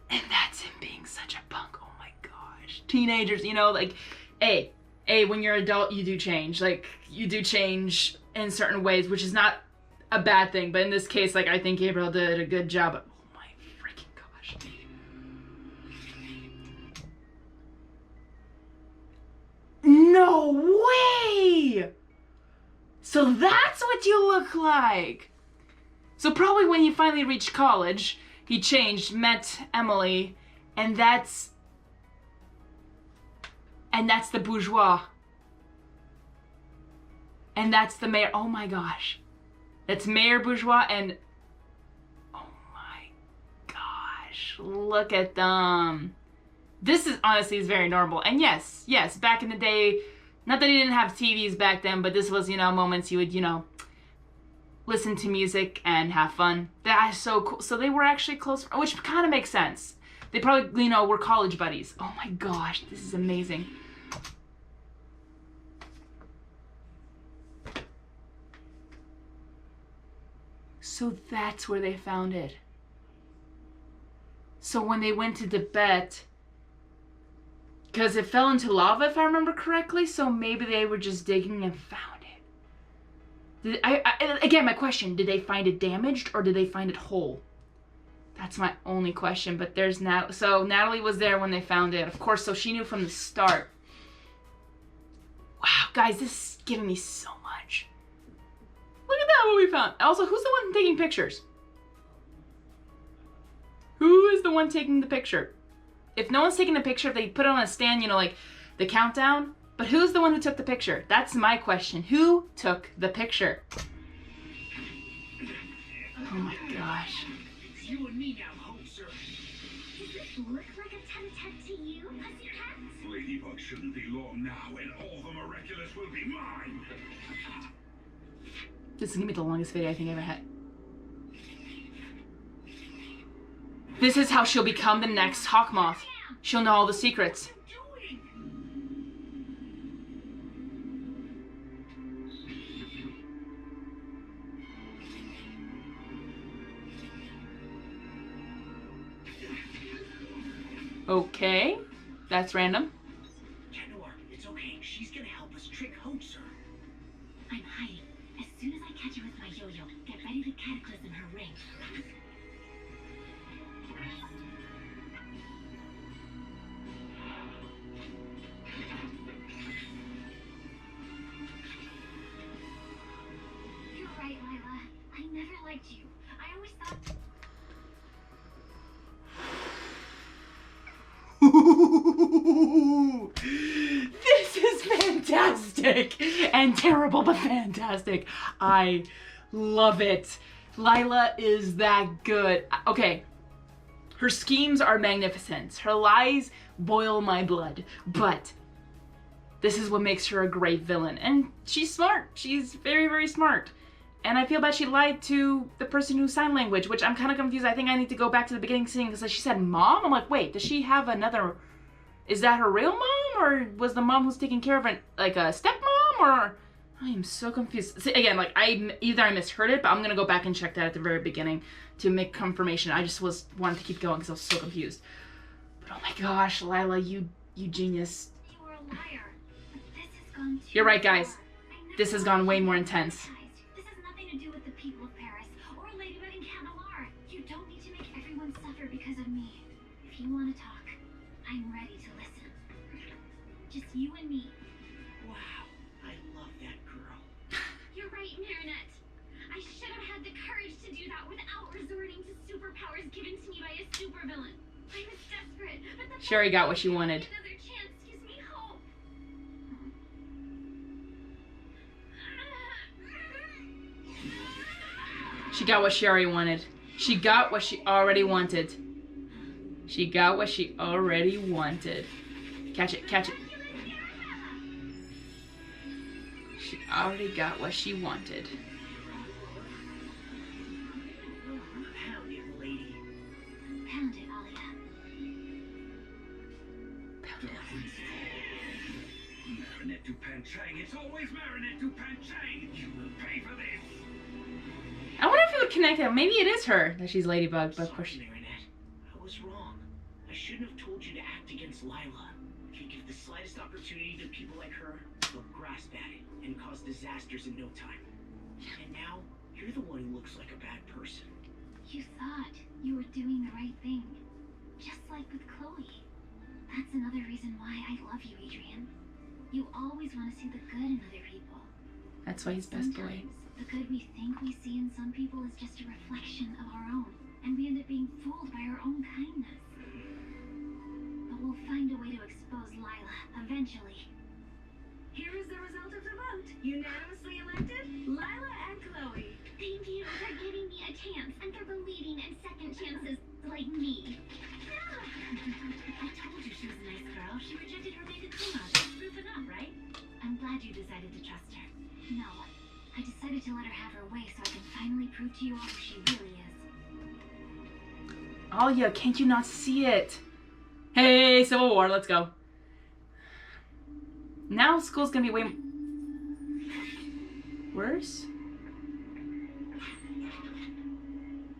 And that's him being such a punk. Oh my gosh. Teenagers, you know, like, hey, when you're an adult, you do change. Like, you do change in certain ways, which is not a bad thing. But in this case, like, I think Gabriel did a good job. Oh my freaking gosh. No way! So that's what you look like. So probably when he finally reached college, he changed, met Emily, and that's the bourgeois. And that's the mayor. Oh my gosh. That's Mayor Bourgeois and oh my gosh, look at them. This is honestly is very normal. And yes, back in the day, Not that he didn't have TVs back then, but this was, you know, moments you would, you know, listen to music and have fun. That's so cool. So they were actually close, which kind of makes sense. They probably, you know, were college buddies. Oh my gosh, this is amazing. So that's where they found it. So when they went to Tibet, because it fell into lava, if I remember correctly, so maybe they were just digging and found it. Again, my question, did they find it damaged or did they find it whole? That's my only question, but there's so Natalie was there when they found it, of course, so she knew from the start. Wow, guys, this is giving me so much. Look at that, what we found. Also, who's the one taking pictures? Who is the one taking the picture? If no one's taking the picture, if they put it on a stand, you know, like the countdown, but who's the one who took the picture? That's my question. Who took the picture? Oh my gosh. It's you and me now, Hoser. Does this look like a tete-a-tete to you, pussycat? Ladybug shouldn't be long now, and all the Miraculous will be mine. This is gonna be the longest video I think I ever had. This is how she'll become the next Hawkmoth. She'll know all the secrets. Okay, that's random. Januar, it's okay. She's gonna help us trick Hoser. I'm hiding. As soon as I catch her with my yo-yo, get ready to cataclysm her ring. You're right, Lila. I never liked you. I always thought... This is fantastic and terrible, but fantastic. I love it. Lila is that good. Okay, her schemes are magnificent. Her lies boil my blood, but this is what makes her a great villain. And she's smart. She's very, very smart. And I feel bad she lied to the person who sign language, which I'm kind of confused. I think I need to go back to the beginning scene because she said mom. I'm like, wait, does she have another... Is that her real mom? Or was the mom who's taking care of it like a stepmom? Or... I am so confused. See, again, like, either I misheard it, but I'm going to go back and check that at the very beginning to make confirmation. I just wanted to keep going because I was so confused. But oh my gosh, Lila, you genius. You were a liar. But this has gone too You're right, guys. far. I never This has gone way more wanted to be intense. traumatized. This has nothing to do with the people of Paris or Ladybug and Camelar. You don't need to make everyone suffer because of me. If you want to talk, I'm ready to listen. Just you and me. Wow, I love that girl. You're right, Marinette. I should have had the courage to do that without resorting to superpowers given to me by a supervillain. I was desperate, but the Sherry got what she wanted. another chance gives me hope. She got what she already wanted. She got what she already wanted. She got what she already wanted. Catch it, catch it. She already got what she wanted. Pound it, lady. Pound it, Alia. Marinette to Panchang. It's always Marinette to Panchang. You will pay for this. I wonder if it would connect them. Maybe it is her that she's Ladybug, but of course. Sorry, Marinette. I was wrong. I shouldn't have told you to act against Lila. If you give the slightest opportunity to people like her, they'll grasp at it and cause disasters in no time. And now, you're the one who looks like a bad person. You thought you were doing the right thing. Just like with Chloe. That's another reason why I love you, Adrian. You always want to see the good in other people. That's why he's best boy. Sometimes the good we think we see in some people is just a reflection of our own, and we end up being fooled by our own kindness. But we'll find a way to expose Lila eventually. Here is the result of the vote. Unanimously elected, Lila and Chloe. Thank you for giving me a chance and for believing in second chances like me. I told you she was a nice girl. She rejected her naked Kuma. That's proof enough, right? I'm glad glad you decided to trust her. No, I decided to let her have her way so I can finally prove to you all who she really is. Alia, can't you not see it? Hey, Civil War, let's go. Now school's gonna be way worse.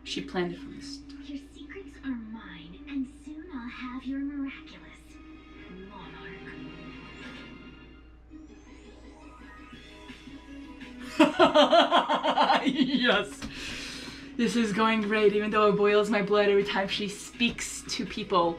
She planned it from the start. Your secrets are mine, and soon I'll have your miraculous monarch. Yes. This is going great, even though it boils my blood every time she speaks to people.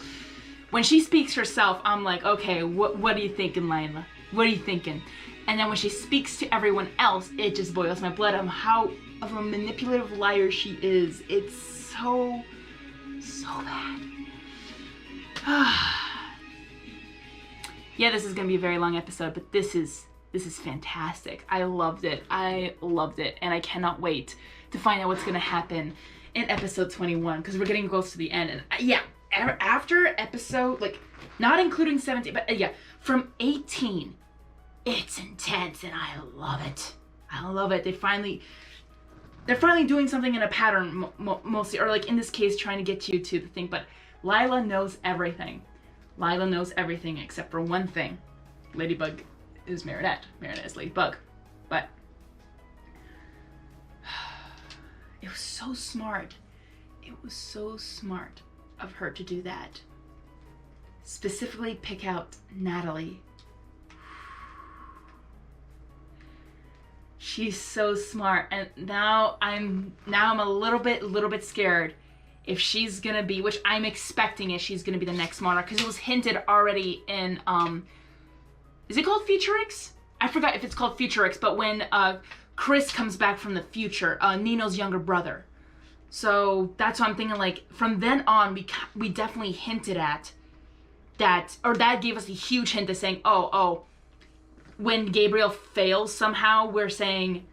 When she speaks herself, I'm like, okay, what are you thinking, Lila? What are you thinking? And then when she speaks to everyone else, it just boils my blood. How of a manipulative liar she is. It's so bad. Yeah, this is gonna be a very long episode, but this is fantastic. I loved it. And I cannot wait to find out what's gonna happen in episode 21, because we're getting close to the end. And yeah, after episode, like, not including 17, but yeah, from 18, it's intense, and I love it. I love it. They're finally doing something in a pattern, mostly, or like in this case, trying to get you to the thing. But Lila knows everything. Lila knows everything except for one thing. Ladybug is Marinette. Marinette is Ladybug. But it was so smart. It was so smart of her to do that. Specifically pick out Natalie. She's so smart, and now I'm a little bit scared if she's gonna be, which I'm expecting is she's gonna be the next monarch, because it was hinted already in is it called Future X? I forgot if it's called Future X, but when Chris comes back from the future, Nino's younger brother. So that's what I'm thinking, like, from then on, we definitely hinted at that, or that gave us a huge hint of saying, oh, when Gabriel fails somehow, we're saying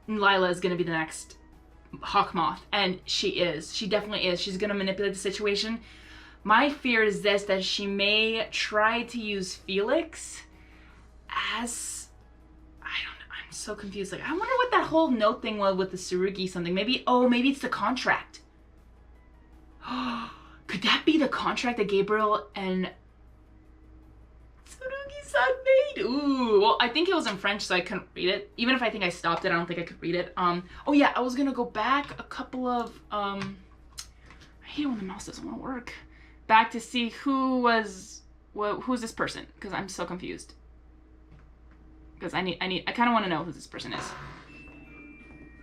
Lila is going to be the next Hawkmoth. And she is. She definitely is. She's going to manipulate the situation. My fear is this, that she may try to use Felix as... I don't know. I'm so confused. Like, I wonder what that whole note thing was with the Tsurugi something. Maybe it's the contract. Could that be the contract that Gabriel and Tsurugi-san made? Ooh, well, I think it was in French, so I couldn't read it. Even if I think I stopped it, I don't think I could read it. Oh yeah, I was gonna go back a couple of, I hate it when the mouse doesn't want to work. Back to see who's this person, because I'm so confused. Because I kind of want to know who this person is.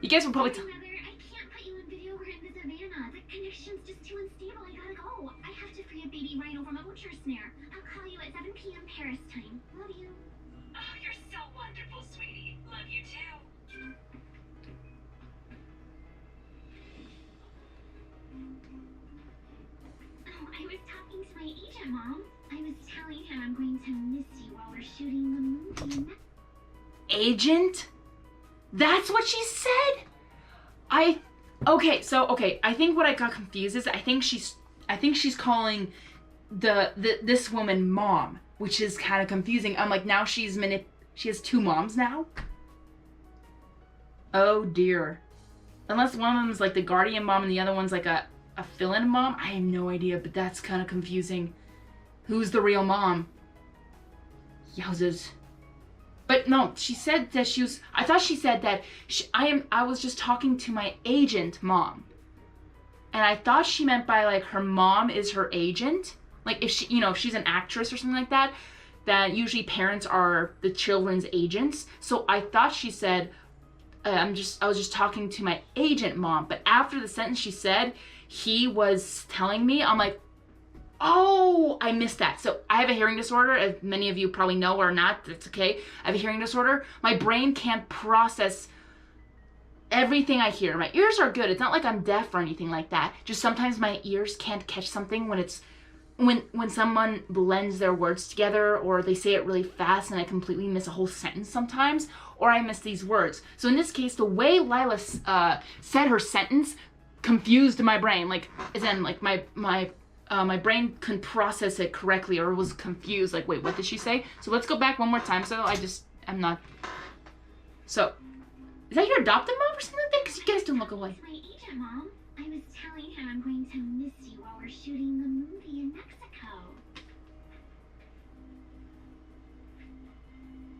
You guys will probably Mother, I can't put you in video. We're in the savannah. The connection's just too unstable. I gotta go. I have to free a baby right over my butcher snare. I'll call you at 7 p.m. Paris time. Love you. Oh, you're so wonderful, sweetie. Love you too. Oh, I was talking to my agent, Mom. I was telling him I'm going to miss you while we're shooting the movie. Agent? That's what she said? Okay, I think what I got confused is I think she's calling this woman Mom, which is kind of confusing. I'm like, now she has two moms now? Oh dear. Unless one of them is like the guardian mom and the other one's like a fill-in mom? I have no idea, but that's kind of confusing. Who's the real mom? Yowzers. But no, she said that I thought she said that I was just talking to my agent mom. And I thought she meant by like her mom is her agent. Like if she's an actress or something like that, that usually parents are the children's agents. So I thought she said, I was just talking to my agent mom. But after the sentence she said, he was telling me, I'm like, oh, I missed that. So I have a hearing disorder, as many of you probably know or not, that's okay. I have a hearing disorder. My brain can't process everything I hear. My ears are good. It's not like I'm deaf or anything like that. Just sometimes my ears can't catch something when someone blends their words together, or they say it really fast and I completely miss a whole sentence sometimes, or I miss these words. So in this case, the way Lila said her sentence confused my brain. Like, as in, like my brain couldn't process it correctly, or was confused. Like, wait, what did she say? So let's go back one more time so I just I'm not. So, is that your adopted mom or something like that? Because you guys don't look alike. My agent, Mom. I was telling him I'm going to miss you while we're shooting the movie in Mexico.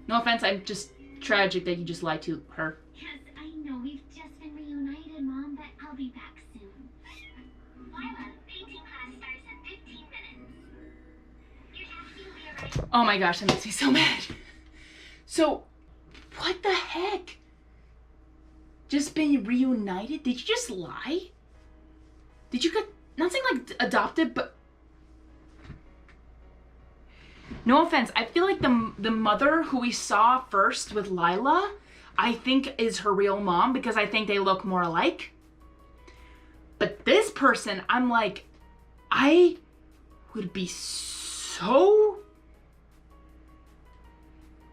No offense, I'm just tragic that you just lied to her. Yes, I know we've just been reunited, Mom, but I'll be back soon. Lila, painting class starts in 15 minutes. Your taxi will be arriving. Oh my gosh, that makes me so mad. So, what the heck? Just been reunited? Did you just lie? Did you get, not saying like adopted, but... No offense, I feel like the mother who we saw first with Lila, I think is her real mom because I think they look more alike. But this person, I'm like, I would be so...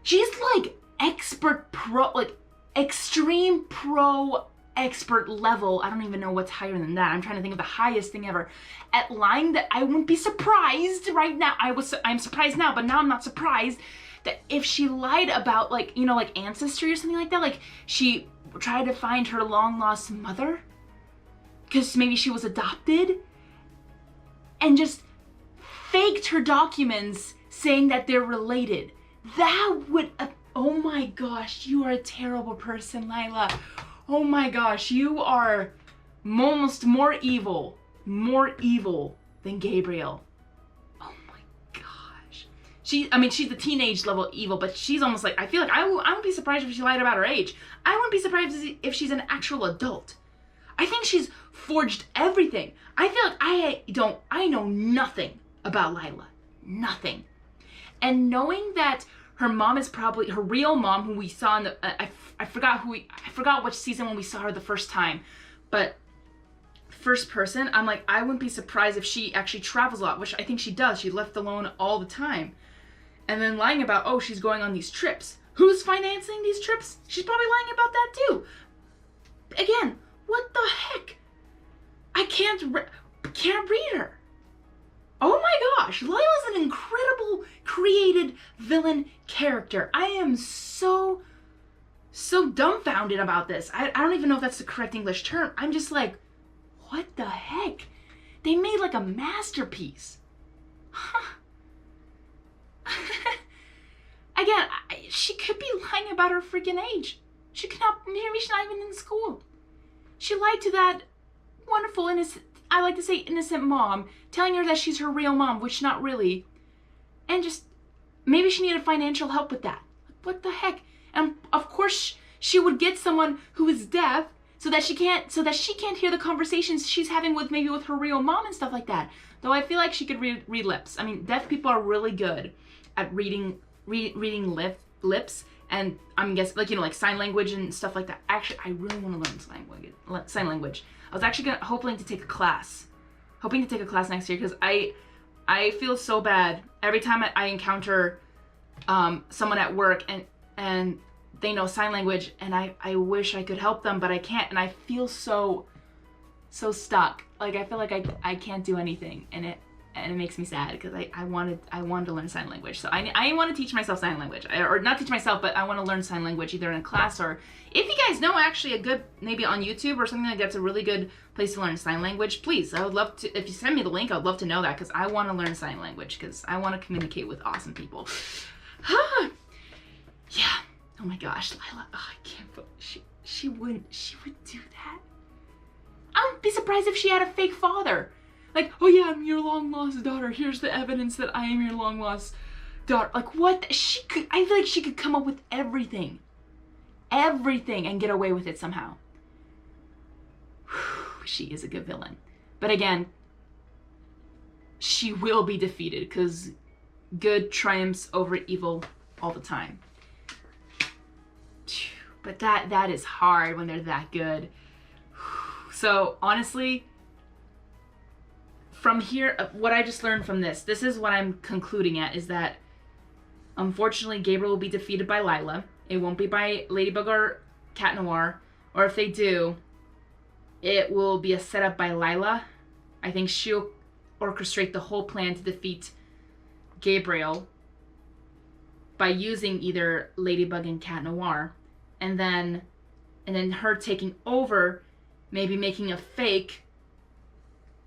She's like expert pro, like extreme pro expert level. I don't even know what's higher than that. I'm trying to think of the highest thing ever at lying, that I wouldn't be surprised right now. I'm surprised now, but now I'm not surprised that if she lied about, like, you know, like ancestry or something like that, like she tried to find her long lost mother because maybe she was adopted and just faked her documents saying that they're related. That would, oh my gosh, you are a terrible person, Lila. Oh my gosh, you are almost more evil than Gabriel. Oh my gosh. She's the teenage level evil, but she's almost like, I feel like I wouldn't be surprised if she lied about her age. I wouldn't be surprised if she's an actual adult. I think she's forged everything. I feel like I know nothing about Lila. Nothing. And knowing that her mom is probably her real mom, who we saw in the I forgot which season when we saw her the first time, but first person, I'm like, I wouldn't be surprised if she actually travels a lot, which I think she does. She left alone all the time, and then lying about, oh, she's going on these trips. Who's financing these trips? She's probably lying about that too. Again, what the heck? I can't read her. Oh my gosh, Lila's an incredible created villain character. I am so dumbfounded about this. I don't even know if that's the correct English term. I'm just like, what the heck? They made like a masterpiece. Huh. Again, she could be lying about her freaking age. She could not, maybe she's not even in school. She lied to that wonderful, innocent, I like to say innocent mom, telling her that she's her real mom, which not really. And just, maybe she needed financial help with that. What the heck? And of course she would get someone who is deaf so that she can't hear the conversations she's having with maybe with her real mom and stuff like that. Though I feel like she could read lips. I mean, deaf people are really good at reading lips, and I'm guessing, like, you know, like sign language and stuff like that. Actually, I really want to learn sign language. I was actually hoping to take a class next year, because I feel so bad every time I encounter someone at work and they know sign language, and I wish I could help them, but I can't, and I feel so stuck. Like, I feel like I can't do anything, and it makes me sad, because I wanted to learn sign language. So I want to teach myself sign language, or not teach myself, but I want to learn sign language either in a class, or if you guys know actually a good, maybe on YouTube or something like that's a really good place to learn sign language, please, I would love to, if you send me the link, I'd love to know that, because I want to learn sign language, because I want to communicate with awesome people. Yeah. Oh my gosh, Lila. Oh, I can't believe she would do that. I wouldn't be surprised if she had a fake father. Like, oh yeah, I'm your long lost daughter. Here's the evidence that I am your long lost daughter. Like, what? I feel like she could come up with everything and get away with it somehow. Whew, she is a good villain. But again, she will be defeated, because good triumphs over evil all the time. But that is hard when they're that good. So honestly, from here, what I just learned from this is what I'm concluding at, is that unfortunately Gabriel will be defeated by Lila. It won't be by Ladybug or Cat Noir, or if they do, it will be a setup by Lila. I think she'll orchestrate the whole plan to defeat Gabriel. by using either Ladybug and Cat Noir, and then her taking over, maybe making a fake,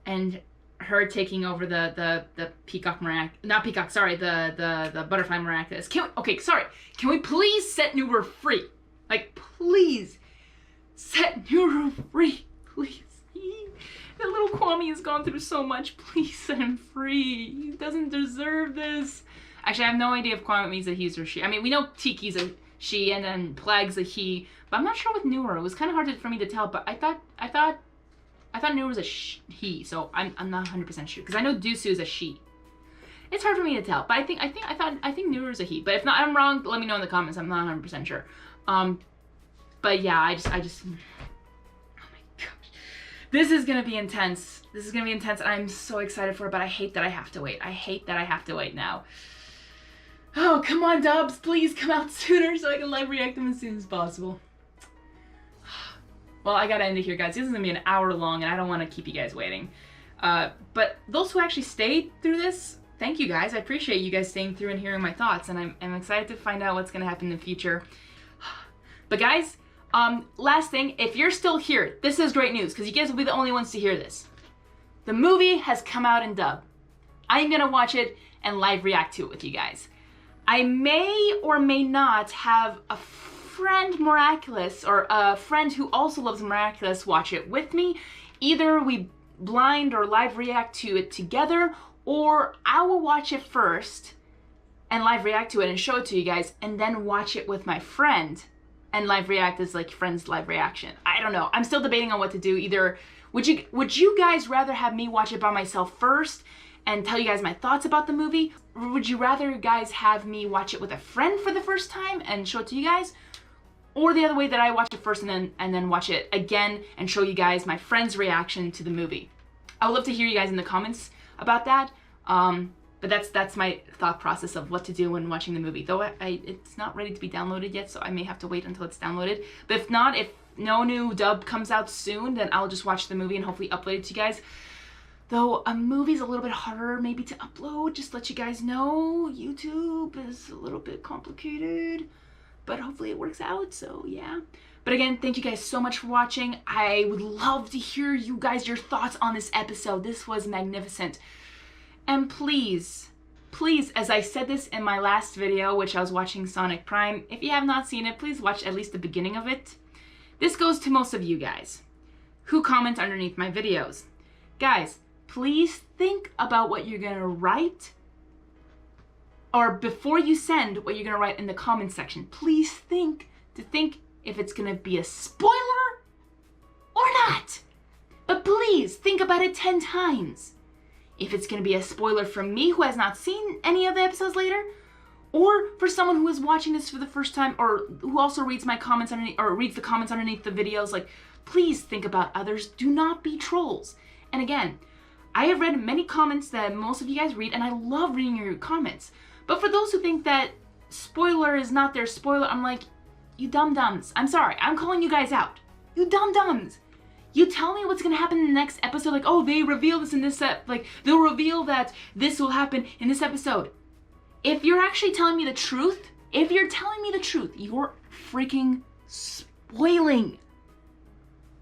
and her taking over the peacock not peacock, sorry, the butterfly miraculous. Can we please set Newer free? Like, please set Newer free, please. That little Kwami has gone through so much. Please set him free. He doesn't deserve this. Actually, I have no idea if Kwami's a he or she. I mean, we know Tiki's a she, and then Plag's a he, but I'm not sure with Newer. It was kind of hard for me to tell, but I thought Newer was a he, so I'm not 100% sure, because I know Dusu is a she. It's hard for me to tell, but I think Newer is a he. But if not, I'm wrong. Let me know in the comments. I'm not 100% sure. But yeah, I just. Oh my gosh, this is gonna be intense. This is gonna be intense, and I'm so excited for it. But I hate that I have to wait. I hate that I have to wait now. Oh, come on, dubs, please come out sooner so I can live react them as soon as possible. Well, I gotta end it here, guys. This is gonna be an hour long, and I don't want to keep you guys waiting. But those who actually stayed through this, thank you guys. I appreciate you guys staying through and hearing my thoughts, and I'm excited to find out what's gonna happen in the future. But guys, last thing, if you're still here, this is great news, because you guys will be the only ones to hear this. The movie has come out in dub. I'm gonna watch it and live react to it with you guys. I may or may not have a friend Miraculous, or a friend who also loves Miraculous, watch it with me. Either we blind or live react to it together, or I will watch it first and live react to it and show it to you guys, and then watch it with my friend and live react as like friends live reaction. I don't know. I'm still debating on what to do. Either would you guys rather have me watch it by myself first and tell you guys my thoughts about the movie, or would you rather guys have me watch it with a friend for the first time and show it to you guys? Or the other way, that I watch it first and then watch it again and show you guys my friend's reaction to the movie. I would love to hear you guys in the comments about that. But that's my thought process of what to do when watching the movie. Though it's not ready to be downloaded yet, so I may have to wait until it's downloaded. But if not, if no new dub comes out soon, then I'll just watch the movie and hopefully upload it to you guys. Though a movie's a little bit harder maybe to upload, just to let you guys know. YouTube is a little bit complicated, but hopefully it works out, so yeah. But again, thank you guys so much for watching. I would love to hear you guys, your thoughts on this episode. This was magnificent. And please, as I said this in my last video, which I was watching Sonic Prime, if you have not seen it, please watch at least the beginning of it. This goes to most of you guys who comment underneath my videos. Guys, please think about what you're gonna write, or before you send what you're gonna write in the comment section, please think if it's gonna be a spoiler or not. But please think about it 10 times. If it's gonna be a spoiler from me who has not seen any of the episodes later, or for someone who is watching this for the first time, or who also reads my comments underneath, or reads the comments underneath the videos, like, please think about others. Do not be trolls. And again, I have read many comments that most of you guys read, and I love reading your comments. But for those who think that spoiler is not their spoiler, I'm like, you dum-dums. I'm sorry, I'm calling you guys out. You dum-dums. You tell me what's gonna happen in the next episode, like, oh, they reveal this in this like, they'll reveal that this will happen in this episode. If you're actually telling me the truth, you're freaking spoiling.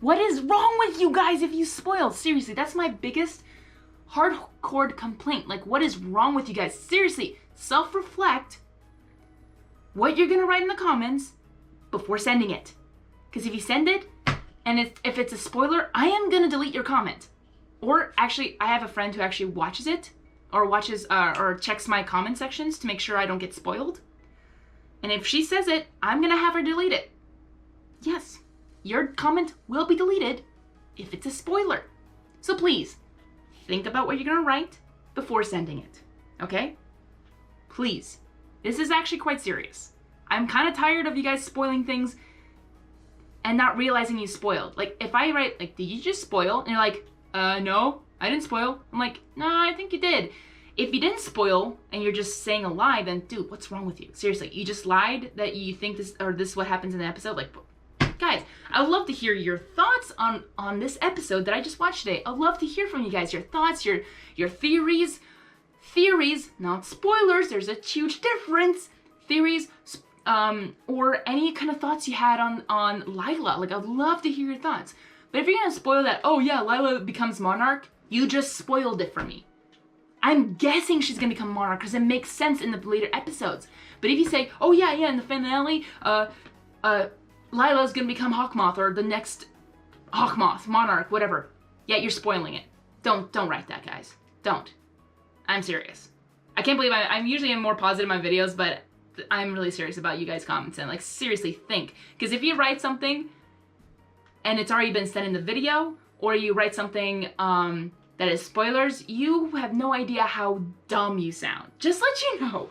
What is wrong with you guys if you spoil? Seriously, that's my biggest hardcore complaint. Like, what is wrong with you guys? Seriously, self-reflect what you're gonna write in the comments before sending it. Because if you send it, and if it's a spoiler, I am gonna delete your comment. Or actually, I have a friend who actually watches it, or or checks my comment sections to make sure I don't get spoiled. And if she says it, I'm gonna have her delete it. Yes, your comment will be deleted if it's a spoiler. So please, think about what you're gonna write before sending it, okay? Please. This is actually quite serious. I'm kind of tired of you guys spoiling things and not realizing you spoiled. Like, if I write, like, did you just spoil? And you're like, no, I didn't spoil. I'm like, no, I think you did. If you didn't spoil and you're just saying a lie, then dude, what's wrong with you? Seriously, you just lied that you think this is what happens in the episode? Like, guys, I would love to hear your thoughts on this episode that I just watched today. I'd love to hear from you guys, your thoughts, your theories. Theories, not spoilers. There's a huge difference. theories, or any kind of thoughts you had on Lila. Like, I'd love to hear your thoughts. But if you're gonna spoil that, oh yeah, Lila becomes Monarch, you just spoiled it for me. I'm guessing she's gonna become Monarch because it makes sense in the later episodes. But if you say, oh yeah, in the finale, Lila's gonna become Hawkmoth or the next Hawkmoth, Monarch, whatever. Yeah, you're spoiling it. Don't write that, guys. Don't. I'm serious. I can't believe I'm usually more positive in my videos, but I'm really serious about you guys' comments and like seriously think. Because if you write something and it's already been said in the video, or you write something that is spoilers, you have no idea how dumb you sound. Just let you know.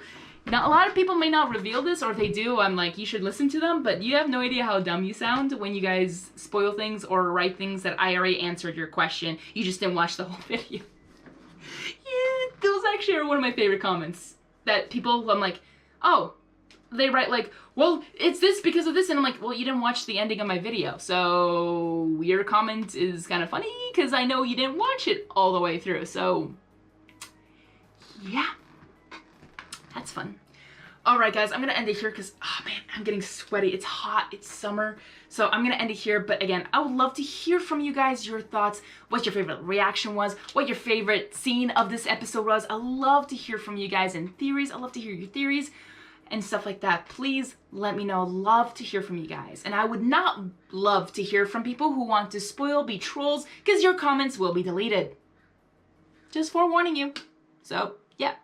Now, a lot of people may not reveal this, or if they do, I'm like, you should listen to them, but you have no idea how dumb you sound when you guys spoil things or write things that I already answered your question. You just didn't watch the whole video. Yeah, those actually are one of my favorite comments. That people, I'm like, oh, they write like, well, it's this because of this, and I'm like, well, you didn't watch the ending of my video, so your comment is kind of funny, because I know you didn't watch it all the way through, so yeah. That's fun. Alright guys, I'm gonna end it here because, oh man, I'm getting sweaty. It's hot, it's summer. So I'm gonna end it here, but again, I would love to hear from you guys, your thoughts, what your favorite reaction was, what your favorite scene of this episode was. I love to hear from you guys and theories. I love to hear your theories and stuff like that. Please let me know. Love to hear from you guys. And I would not love to hear from people who want to spoil, be trolls, because your comments will be deleted. Just forewarning you. So, yeah.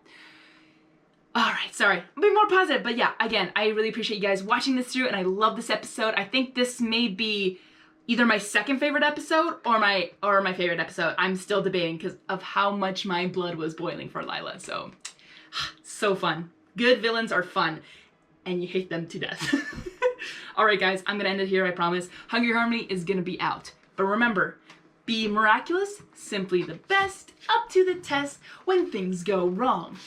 Alright, sorry. I'll be more positive, but yeah, again, I really appreciate you guys watching this through, and I love this episode. I think this may be either my second favorite episode or my favorite episode. I'm still debating because of how much my blood was boiling for Lila, so so fun. Good villains are fun, and you hate them to death. Alright guys, I'm gonna end it here, I promise. Hungry Harmony is gonna be out. But remember, be miraculous, simply the best, up to the test when things go wrong.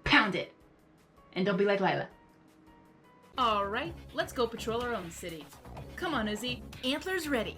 Pound it. And don't be like Lila. Alright, let's go patrol our own city. Come on, Özzi. Antlers ready.